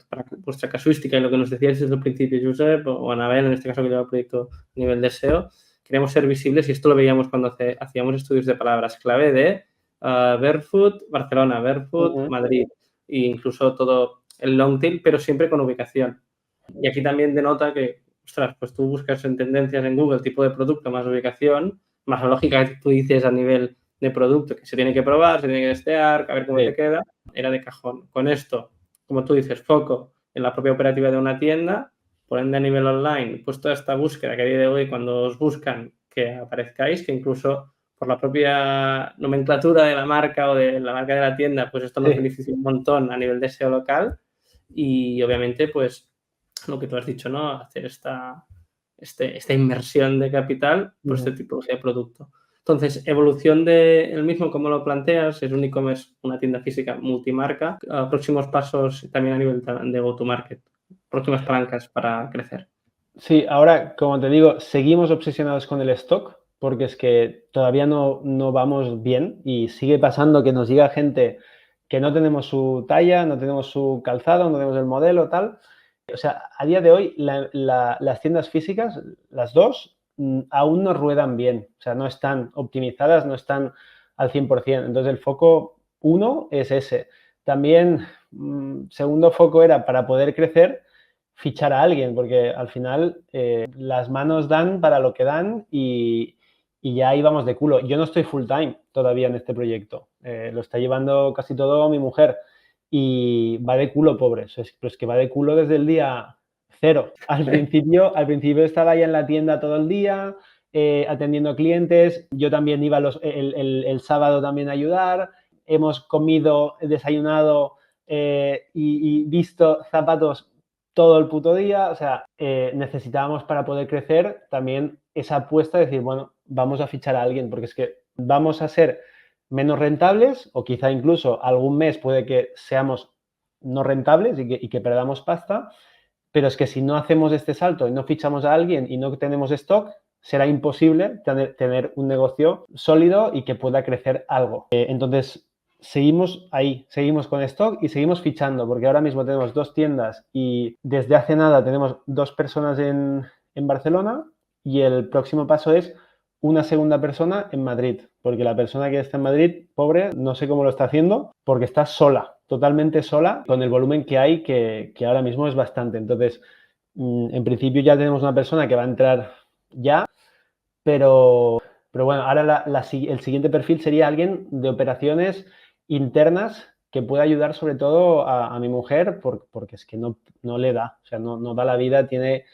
Speaker 1: para vuestra casuística y lo que nos decíais desde el principio, Josep, o Anabel, en este caso que lleva el proyecto a nivel de SEO, queremos ser visibles y esto lo veíamos cuando hacíamos estudios de palabras clave de Barefoot, Barcelona, Barefoot, Madrid, e incluso todo el long tail, pero siempre con ubicación. Y aquí también denota que, ostras, pues tú buscas en tendencias en Google tipo de producto más ubicación, más la lógica que tú dices a nivel de producto, que se tiene que probar, se tiene que testear, a ver cómo te queda, era de cajón. Con esto, como tú dices, foco en la propia operativa de una tienda, por ende a nivel online, pues toda esta búsqueda que a día de hoy cuando os buscan que aparezcáis, que incluso por la propia nomenclatura de la marca o de la marca de la tienda, pues esto nos beneficia un montón a nivel de SEO local y obviamente pues lo que tú has dicho, ¿no? Hacer esta inversión de capital por este tipo de producto. Entonces, evolución del mismo, ¿cómo lo planteas? Es un e-commerce, una tienda física multimarca. Próximos pasos también a nivel de go-to-market. Próximas palancas para crecer.
Speaker 2: Sí, ahora, como te digo, seguimos obsesionados con el stock porque es que todavía no vamos bien y sigue pasando que nos llega gente que no tenemos su talla, no tenemos su calzado, no tenemos el modelo, tal. O sea, a día de hoy las tiendas físicas, las dos, aún no ruedan bien. O sea, no están optimizadas, no están al 100%. Entonces, el foco uno es ese. También, segundo foco era para poder crecer, fichar a alguien, porque al final las manos dan para lo que dan y ya íbamos de culo. Yo no estoy full time todavía en este proyecto. Lo está llevando casi todo mi mujer. Y va de culo, pobre. Pero es que va de culo desde el día cero. Al principio estaba ya en la tienda todo el día, atendiendo a clientes, yo también iba el sábado también a ayudar, hemos comido, desayunado y visto zapatos todo el puto día, o sea, necesitábamos para poder crecer también esa apuesta de decir, bueno, vamos a fichar a alguien, porque es que vamos a ser menos rentables o quizá incluso algún mes puede que seamos no rentables y que perdamos pasta, pero es que si no hacemos este salto y no fichamos a alguien y no tenemos stock, será imposible tener un negocio sólido y que pueda crecer algo. Entonces, seguimos ahí, seguimos con stock y seguimos fichando, porque ahora mismo tenemos 2 tiendas y desde hace nada tenemos 2 personas en Barcelona y el próximo paso es una segunda persona en Madrid, porque la persona que está en Madrid, pobre, no sé cómo lo está haciendo, porque está sola, totalmente sola, con el volumen que hay, que ahora mismo es bastante. Entonces, en principio ya tenemos una persona que va a entrar ya, pero bueno, ahora el siguiente perfil sería alguien de operaciones internas que pueda ayudar sobre todo a mi mujer, porque es que no le da, o sea, no da la vida, tiene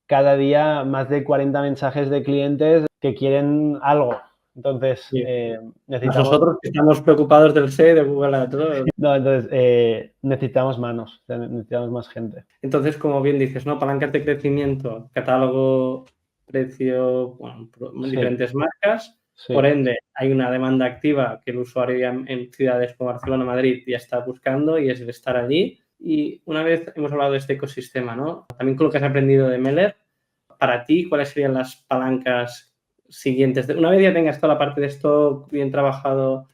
Speaker 2: cada día más de 40 mensajes de clientes que quieren algo. Entonces,
Speaker 1: Sí.
Speaker 2: necesitamos...
Speaker 1: Nosotros que estamos preocupados del SEO, de Google Ads, ¿no?
Speaker 2: No, entonces necesitamos manos, o sea, necesitamos más gente.
Speaker 1: Entonces, como bien dices, ¿no? Palancas de crecimiento, catálogo, precio, bueno, diferentes marcas.
Speaker 2: Sí.
Speaker 1: Por ende, hay una demanda activa que el usuario ya en ciudades como Barcelona, Madrid ya está buscando y es el estar allí. Y una vez hemos hablado de este ecosistema, ¿no? También con lo que has aprendido de Meller, para ti, ¿cuáles serían las palancas siguientes? Una vez ya tengas toda la parte de stock bien trabajado,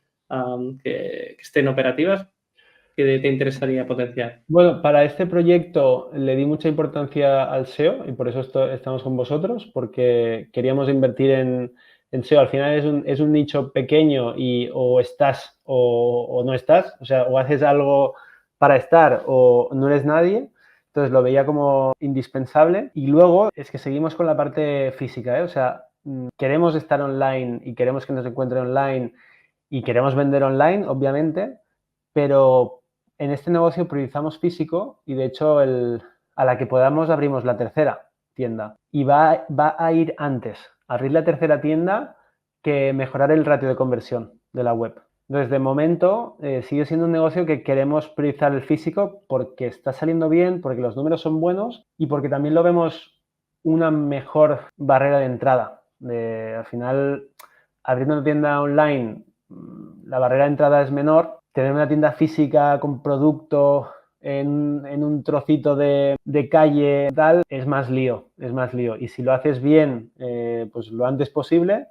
Speaker 1: que estén operativas, ¿qué te interesaría potenciar?
Speaker 2: Bueno, para este proyecto le di mucha importancia al SEO y por eso estamos con vosotros, porque queríamos invertir en SEO. Al final es un nicho pequeño y o estás o no estás, o sea, o haces algo para estar o no eres nadie. Entonces lo veía como indispensable. Y luego es que seguimos con la parte física, ¿eh? O sea, queremos estar online y queremos que nos encuentre online y queremos vender online, obviamente, pero en este negocio priorizamos físico y de hecho a la que podamos abrimos la tercera tienda y va a ir antes abrir la tercera tienda que mejorar el ratio de conversión de la web. Entonces, de momento, sigue siendo un negocio que queremos priorizar el físico porque está saliendo bien, porque los números son buenos y porque también lo vemos una mejor barrera de entrada. Al final, abrir una tienda online, la barrera de entrada es menor. Tener una tienda física con producto en un trocito de calle tal, es más lío. Y si lo haces bien, pues lo antes posible,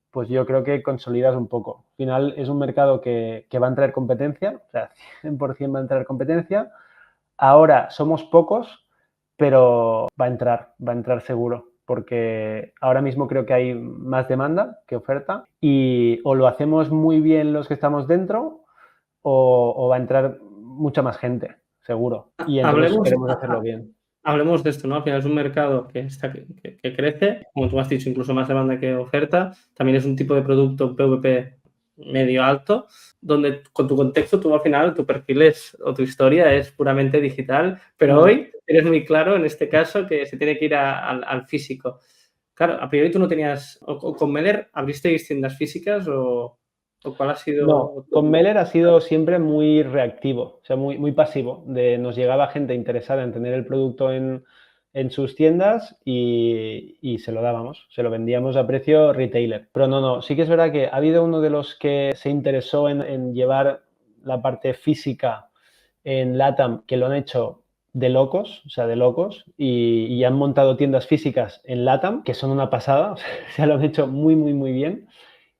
Speaker 2: pues yo creo que consolidas un poco. Al final es un mercado que va a entrar competencia, o sea, 100% va a entrar competencia. Ahora somos pocos, pero va a entrar seguro, porque ahora mismo creo que hay más demanda que oferta y o lo hacemos muy bien los que estamos dentro o va a entrar mucha más gente, seguro. Y entonces queremos hacerlo bien.
Speaker 1: Hablemos de esto, ¿no? Al final es un mercado que crece, como tú has dicho, incluso más demanda que oferta. También es un tipo de producto PVP medio alto, donde con tu contexto, tú al final, tu perfil o tu historia es puramente digital, pero hoy eres muy claro en este caso que se tiene que ir al físico. Claro, a priori tú no tenías, o con Meller, ¿abristeis tiendas físicas o cuál ha sido?
Speaker 2: No, con Meller ha sido siempre muy reactivo, o sea, muy pasivo. Nos llegaba gente interesada en tener el producto en sus tiendas y se lo dábamos, se lo vendíamos a precio retailer. Pero no, sí que es verdad que ha habido uno de los que se interesó en llevar la parte física en LATAM, que lo han hecho de locos, o sea, de locos, y han montado tiendas físicas en LATAM, que son una pasada, o sea, lo han hecho muy bien.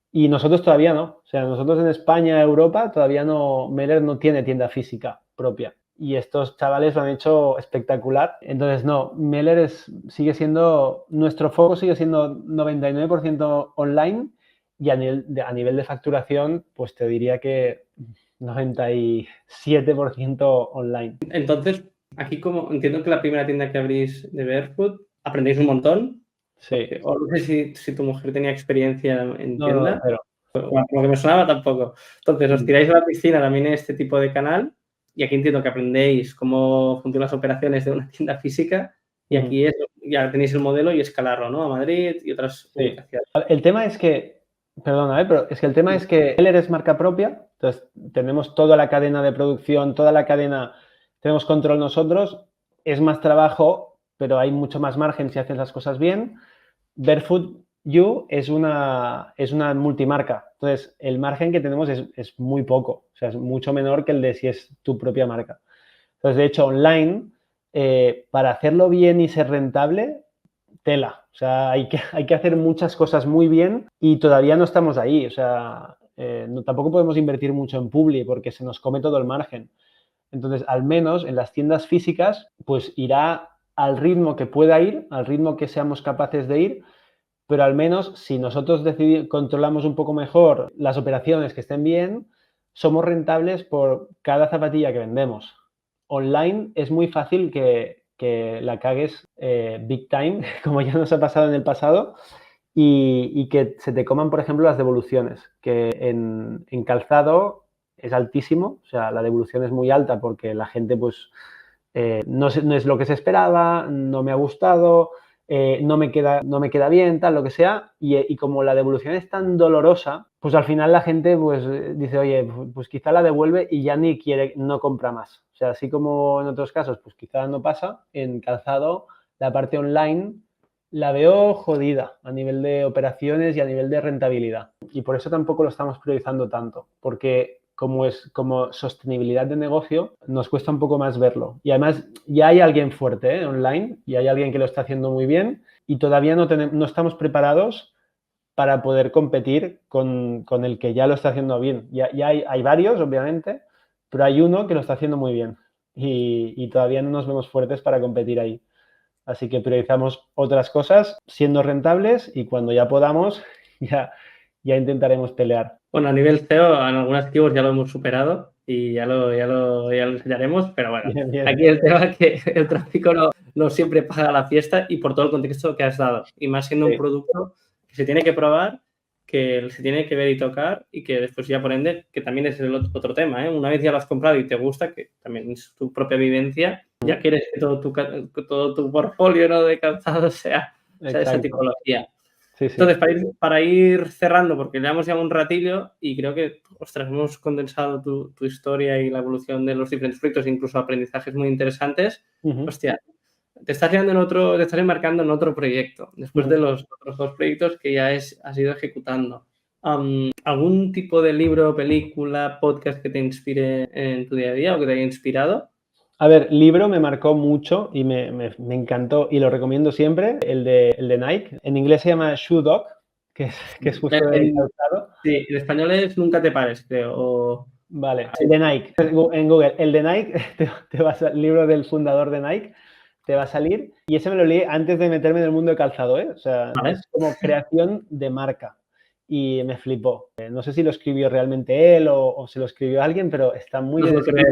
Speaker 2: Y nosotros todavía no. O sea, nosotros en España, Europa, todavía no, Meller no tiene tienda física propia. Y estos chavales lo han hecho espectacular. Entonces, no, Meller sigue siendo, nuestro foco sigue siendo 99% online y a nivel de facturación, pues te diría que 97% online.
Speaker 1: Entonces, aquí como entiendo que la primera tienda que abrís de Barefoot, aprendéis un montón.
Speaker 2: Sí.
Speaker 1: O no sé si tu mujer tenía experiencia en tienda.
Speaker 2: No, pero...
Speaker 1: Bueno, como que me sonaba tampoco. Entonces, os tiráis a la piscina también en este tipo de canal y aquí entiendo que aprendéis cómo funcionan las operaciones de una tienda física y aquí es ya tenéis el modelo y escalarlo, ¿no? A Madrid y otras ubicaciones.
Speaker 2: El tema es que, perdona, pero es que el tema es que Meller es marca propia, entonces tenemos toda la cadena de producción, toda la cadena, tenemos control nosotros, es más trabajo, pero hay mucho más margen si haces las cosas bien. Barefoot You es una multimarca, entonces el margen que tenemos es muy poco, o sea, es mucho menor que el de si es tu propia marca. Entonces, de hecho, online, para hacerlo bien y ser rentable, tela. O sea, hay que hacer muchas cosas muy bien y todavía no estamos ahí. O sea, tampoco podemos invertir mucho en Publi porque se nos come todo el margen. Entonces, al menos en las tiendas físicas, pues irá al ritmo que pueda ir, al ritmo que seamos capaces de ir, pero al menos si nosotros controlamos un poco mejor las operaciones que estén bien, somos rentables por cada zapatilla que vendemos. Online es muy fácil que la cagues big time, como ya nos ha pasado en el pasado, y que se te coman, por ejemplo, las devoluciones, que en calzado es altísimo, o sea, la devolución es muy alta porque la gente pues no es lo que se esperaba, no me ha gustado, no me queda bien, tal, lo que sea, y como la devolución es tan dolorosa, pues al final la gente pues dice, oye, pues quizá la devuelve y ya ni quiere, no compra más. O sea, así como en otros casos, pues quizá no pasa, en calzado la parte online la veo jodida a nivel de operaciones y a nivel de rentabilidad. Y por eso tampoco lo estamos priorizando tanto, porque como sostenibilidad de negocio, nos cuesta un poco más verlo. Y además ya hay alguien fuerte online y hay alguien que lo está haciendo muy bien y todavía no estamos preparados para poder competir con el que ya lo está haciendo bien. Ya hay varios, obviamente, pero hay uno que lo está haciendo muy bien y todavía no nos vemos fuertes para competir ahí. Así que priorizamos otras cosas siendo rentables y cuando ya podamos ya intentaremos pelear.
Speaker 1: Bueno, a nivel SEO, en algunas keywords ya lo hemos superado y ya lo enseñaremos, pero bueno,
Speaker 2: Bien, bien.
Speaker 1: aquí el tema es que el tráfico no siempre paga la fiesta y por todo el contexto que has dado. Y más siendo un producto que se tiene que probar, que se tiene que ver y tocar y que después ya por ende, que también es el otro tema, ¿eh? Una vez ya lo has comprado y te gusta, que también es tu propia vivencia, ya quieres que todo tu portfolio, ¿no?, de calzado sea esa tipología.
Speaker 2: Sí, sí.
Speaker 1: Entonces, para ir cerrando, porque llevamos ya un ratillo y creo que, ostras, hemos condensado tu historia y la evolución de los diferentes proyectos, incluso aprendizajes muy interesantes. Hostia, te estás embarcando en otro proyecto, después de los otros dos proyectos que ya has ido ejecutando. ¿Algún tipo de libro, película, podcast que te inspire en tu día a día o que te haya inspirado?
Speaker 2: A ver, libro me marcó mucho y me encantó y lo recomiendo siempre, el de Nike. En inglés se llama Shoe Dog, que es justo el calzado.
Speaker 1: Sí, en español es Nunca te pares, creo.
Speaker 2: Vale, el de Nike. En Google, el de Nike, te va a salir, el libro del fundador de Nike, te va a salir. Y ese me lo leí antes de meterme en el mundo de calzado, ¿eh? O sea, es como creación de marca. Y me flipó. No sé si lo escribió realmente él o se lo escribió alguien, pero está muy bien escrito.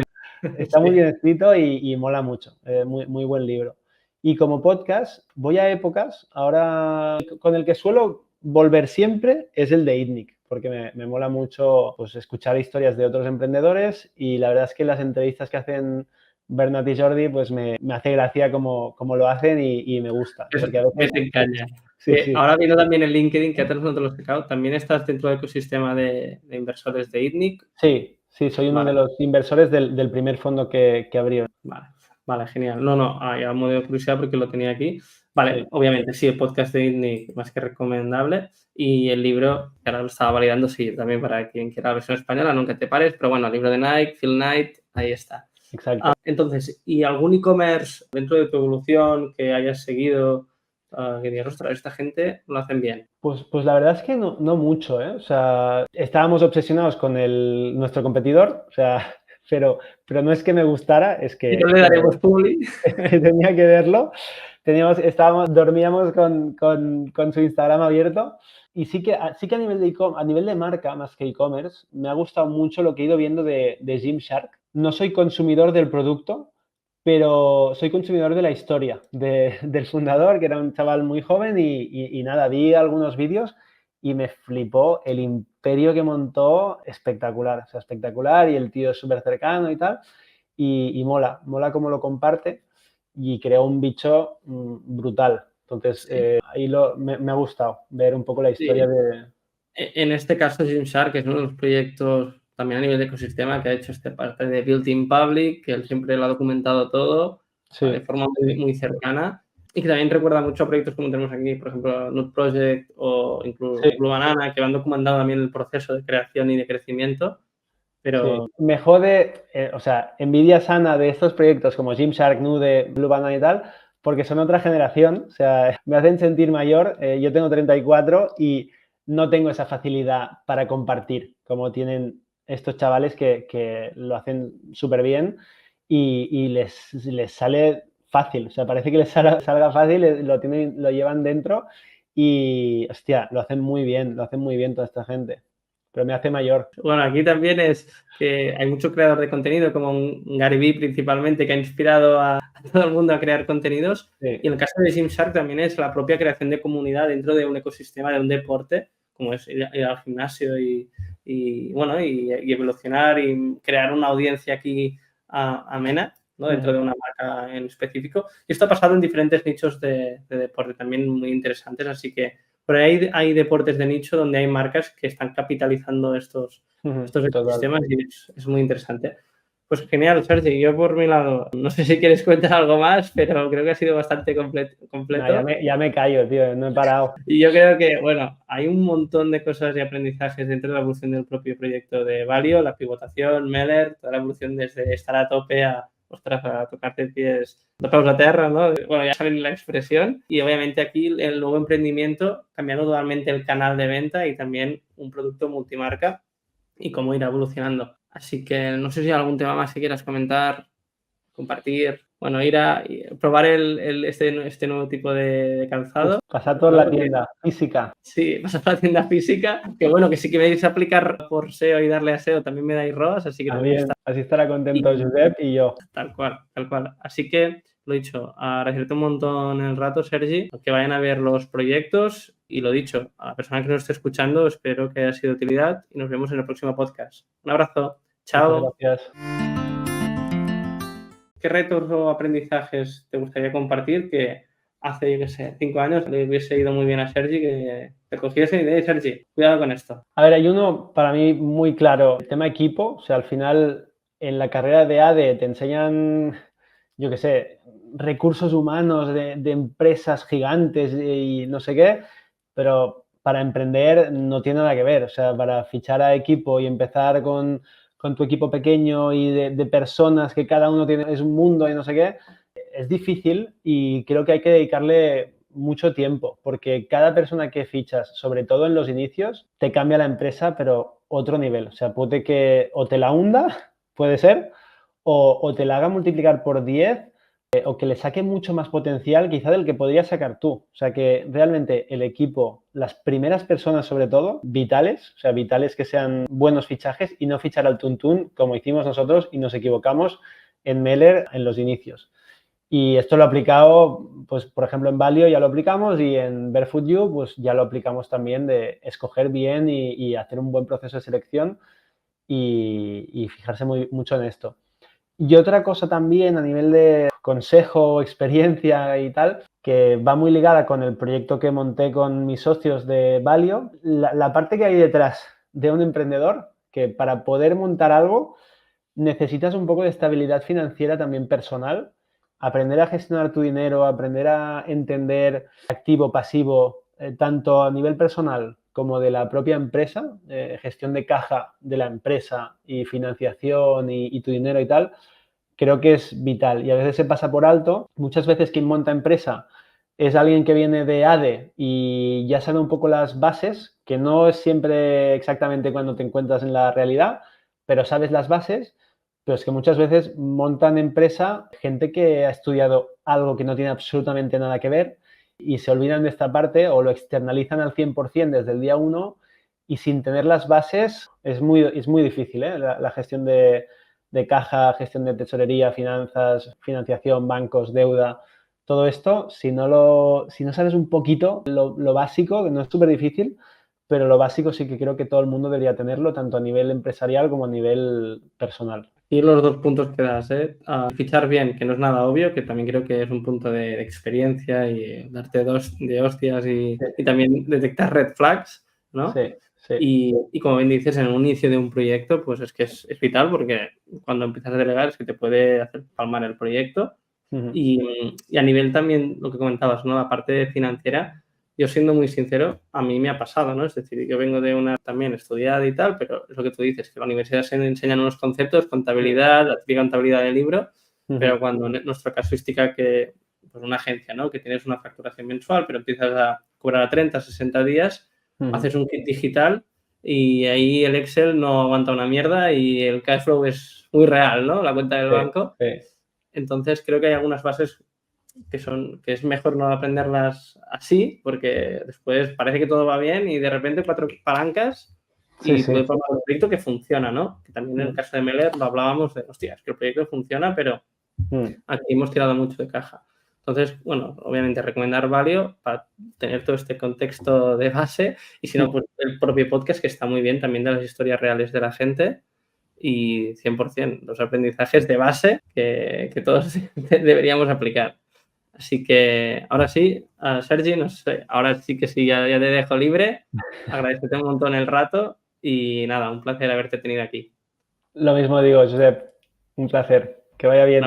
Speaker 2: Está muy bien escrito y mola mucho. Muy, muy buen libro. Y como podcast, voy a épocas. Ahora, con el que suelo volver siempre es el de ITNIC, porque me mola mucho pues, escuchar historias de otros emprendedores y la verdad es que las entrevistas que hacen Bernat y Jordi pues me hace gracia como lo hacen y me gusta. Porque a veces...
Speaker 1: te engaña.
Speaker 2: Sí.
Speaker 1: Ahora viendo también el LinkedIn, que antes nosotros lo sacado, ¿también estás dentro del ecosistema de inversores de ITNIC?
Speaker 2: Sí, soy uno de los inversores del primer fondo que abrió.
Speaker 1: Vale, genial. No, a modo de curiosidad porque lo tenía aquí. Vale, sí. Obviamente sí, el podcast de ITNIC más que recomendable y el libro, que ahora lo estaba validando, sí, también para quien quiera la versión española, Nunca te pares, pero bueno, el libro de Nike, Phil Knight, ahí está.
Speaker 2: Exacto.
Speaker 1: Entonces, ¿y algún e-commerce dentro de tu evolución que hayas seguido que digas, ostras, esta gente lo hacen bien?
Speaker 2: Pues la verdad es que no mucho, ¿eh? O sea, estábamos obsesionados con nuestro competidor, o sea, pero no es que me gustara, es que...
Speaker 1: Y no le daremos publi.
Speaker 2: que tenía que verlo. Dormíamos con su Instagram abierto. Y sí que a nivel de marca, más que e-commerce, me ha gustado mucho lo que he ido viendo de Gymshark. No soy consumidor del producto, pero soy consumidor de la historia del fundador, que era un chaval muy joven y nada, vi algunos vídeos y me flipó el imperio que montó, espectacular, o sea, espectacular y el tío es súper cercano y tal, y mola cómo lo comparte y creó un bicho brutal. Entonces, ahí me ha gustado ver un poco la historia de...
Speaker 1: En este caso, Gymshark es uno de los proyectos también a nivel de ecosistema que ha hecho este parte de Built-in Public, que él siempre lo ha documentado todo de forma muy cercana y que también recuerda mucho a proyectos como tenemos aquí, por ejemplo, Node Project o incluso Blue Banana, que han documentado también el proceso de creación y de crecimiento. Pero...
Speaker 2: Sí. Me jode, o sea, envidia sana de estos proyectos como Gymshark, Nude, Blue Banana y tal, porque son otra generación, o sea, me hacen sentir mayor. Yo tengo 34 y no tengo esa facilidad para compartir como tienen estos chavales que lo hacen súper bien y les sale fácil, o sea, parece que les salga fácil, lo llevan dentro y, hostia, lo hacen muy bien toda esta gente. Pero me hace mayor.
Speaker 1: Bueno, aquí también es que hay mucho creador de contenido, como un Gary Vee principalmente, que ha inspirado a todo el mundo a crear contenidos. Sí. Y en el caso de Gymshark también es la propia creación de comunidad dentro de un ecosistema, de un deporte, como es ir al gimnasio y evolucionar y crear una audiencia aquí amena, ¿no? Dentro de una marca en específico. Y esto ha pasado en diferentes nichos de deporte también muy interesantes, así que por ahí hay deportes de nicho donde hay marcas que están capitalizando estos ecosistemas y es muy interesante. Pues genial, Sergi. Yo por mi lado, no sé si quieres contar algo más, pero creo que ha sido bastante completo.
Speaker 2: No, ya me callo, tío, no he parado.
Speaker 1: Y yo creo que, bueno, hay un montón de cosas y aprendizajes dentro de la evolución del propio proyecto de Valio, la pivotación, Meller, toda la evolución desde estar a tope a tocarte pies de peus a terra, ¿no? Bueno, ya saben la expresión. Y obviamente aquí el nuevo emprendimiento, cambiando totalmente el canal de venta y también un producto multimarca y cómo irá evolucionando. Así que no sé si hay algún tema más que quieras comentar, compartir. Bueno, ir a probar este nuevo tipo de calzado.
Speaker 2: Pasar por la tienda física.
Speaker 1: Sí, pasar por la tienda física. Que bueno, que sí que me vais a aplicar por SEO y darle a SEO, también me dais ROAS, así que
Speaker 2: también, así estará contento Josep y yo.
Speaker 1: Tal cual. Así que, lo dicho, agradecerte un montón el rato, Sergi, que vayan a ver los proyectos y lo dicho, a la persona que nos esté escuchando, espero que haya sido de utilidad y nos vemos en el próximo podcast. Un abrazo. Chao.
Speaker 2: Muchas gracias.
Speaker 1: ¿Qué retos o aprendizajes te gustaría compartir que hace, yo qué sé, 5 años le hubiese ido muy bien a Sergi, que te cogiese y Sergi, cuidado con esto?
Speaker 2: A ver, hay uno para mí muy claro, el tema equipo, o sea, al final en la carrera de ADE te enseñan, yo qué sé, recursos humanos de empresas gigantes y no sé qué, pero para emprender no tiene nada que ver, o sea, para fichar a equipo y empezar con tu equipo pequeño y de personas que cada uno es un mundo y no sé qué, es difícil y creo que hay que dedicarle mucho tiempo, porque cada persona que fichas, sobre todo en los inicios, te cambia la empresa, pero otro nivel. O sea, puede que o te la hunda, puede ser, o te la haga multiplicar por 10 o que le saque mucho más potencial quizá del que podrías sacar tú. O sea, que realmente el equipo, las primeras personas sobre todo, vitales, o sea, vitales que sean buenos fichajes y no fichar al tuntún como hicimos nosotros y nos equivocamos en Meller en los inicios. Y esto lo he aplicado, pues, por ejemplo, en Valio ya lo aplicamos y en Barefoot You, pues, ya lo aplicamos también de escoger bien y hacer un buen proceso de selección y fijarse mucho en esto. Y otra cosa también a nivel de consejo, experiencia y tal, que va muy ligada con el proyecto que monté con mis socios de Valio, la parte que hay detrás de un emprendedor, que para poder montar algo necesitas un poco de estabilidad financiera también personal, aprender a gestionar tu dinero, aprender a entender activo, pasivo, tanto a nivel personal como de la propia empresa, gestión de caja de la empresa y financiación y tu dinero y tal, creo que es vital y a veces se pasa por alto. Muchas veces quien monta empresa es alguien que viene de ADE y ya sabe un poco las bases, que no es siempre exactamente cuando te encuentras en la realidad, pero sabes las bases. Pero es que muchas veces montan empresa gente que ha estudiado algo que no tiene absolutamente nada que ver y se olvidan de esta parte o lo externalizan al 100% desde el día 1 y sin tener las bases es muy difícil, ¿eh? La gestión de caja, gestión de tesorería, finanzas, financiación, bancos, deuda, todo esto, si no sabes un poquito lo básico, que no es súper difícil, pero lo básico sí que creo que todo el mundo debería tenerlo, tanto a nivel empresarial como a nivel personal.
Speaker 1: Y los 2 puntos que das, a fichar bien, que no es nada obvio, que también creo que es un punto de experiencia y darte de hostias y también detectar red flags, ¿no?
Speaker 2: Sí, sí.
Speaker 1: Y como bien dices, en un inicio de un proyecto, pues es que es vital porque cuando empiezas a delegar es que te puede hacer palmar el proyecto.
Speaker 2: Ujú.
Speaker 1: Y a nivel también, lo que comentabas, ¿no? La parte financiera, yo siendo muy sincero, a mí me ha pasado, ¿no? Es decir, yo vengo de una también estudiada y tal, pero es lo que tú dices, que la universidad se enseñan unos conceptos, contabilidad, la típica contabilidad del libro, pero cuando en nuestra casuística que, pues una agencia, ¿no? Que tienes una facturación mensual, pero empiezas a cobrar a 30, 60 días, haces un kit digital y ahí el Excel no aguanta una mierda y el cash flow es muy real, ¿no? La cuenta del banco.
Speaker 2: Sí.
Speaker 1: Entonces creo que hay algunas bases que es mejor no aprenderlas así, porque después parece que todo va bien y de repente 4 palancas y
Speaker 2: Sí.
Speaker 1: puede formar un proyecto que funciona, ¿no? Que también en el caso de Meller lo hablábamos de, hostia, es que el proyecto funciona, pero aquí hemos tirado mucho de caja. Entonces, bueno, obviamente recomendar Valio para tener todo este contexto de base y si no, pues el propio podcast que está muy bien también de las historias reales de la gente y 100% los aprendizajes de base que todos deberíamos aplicar. Así que ahora sí, Sergi, no sé, ahora sí que sí, ya te dejo libre. Agradecerte un montón el rato y nada, un placer haberte tenido aquí.
Speaker 2: Lo mismo digo, Josep. Un placer. Que vaya bien.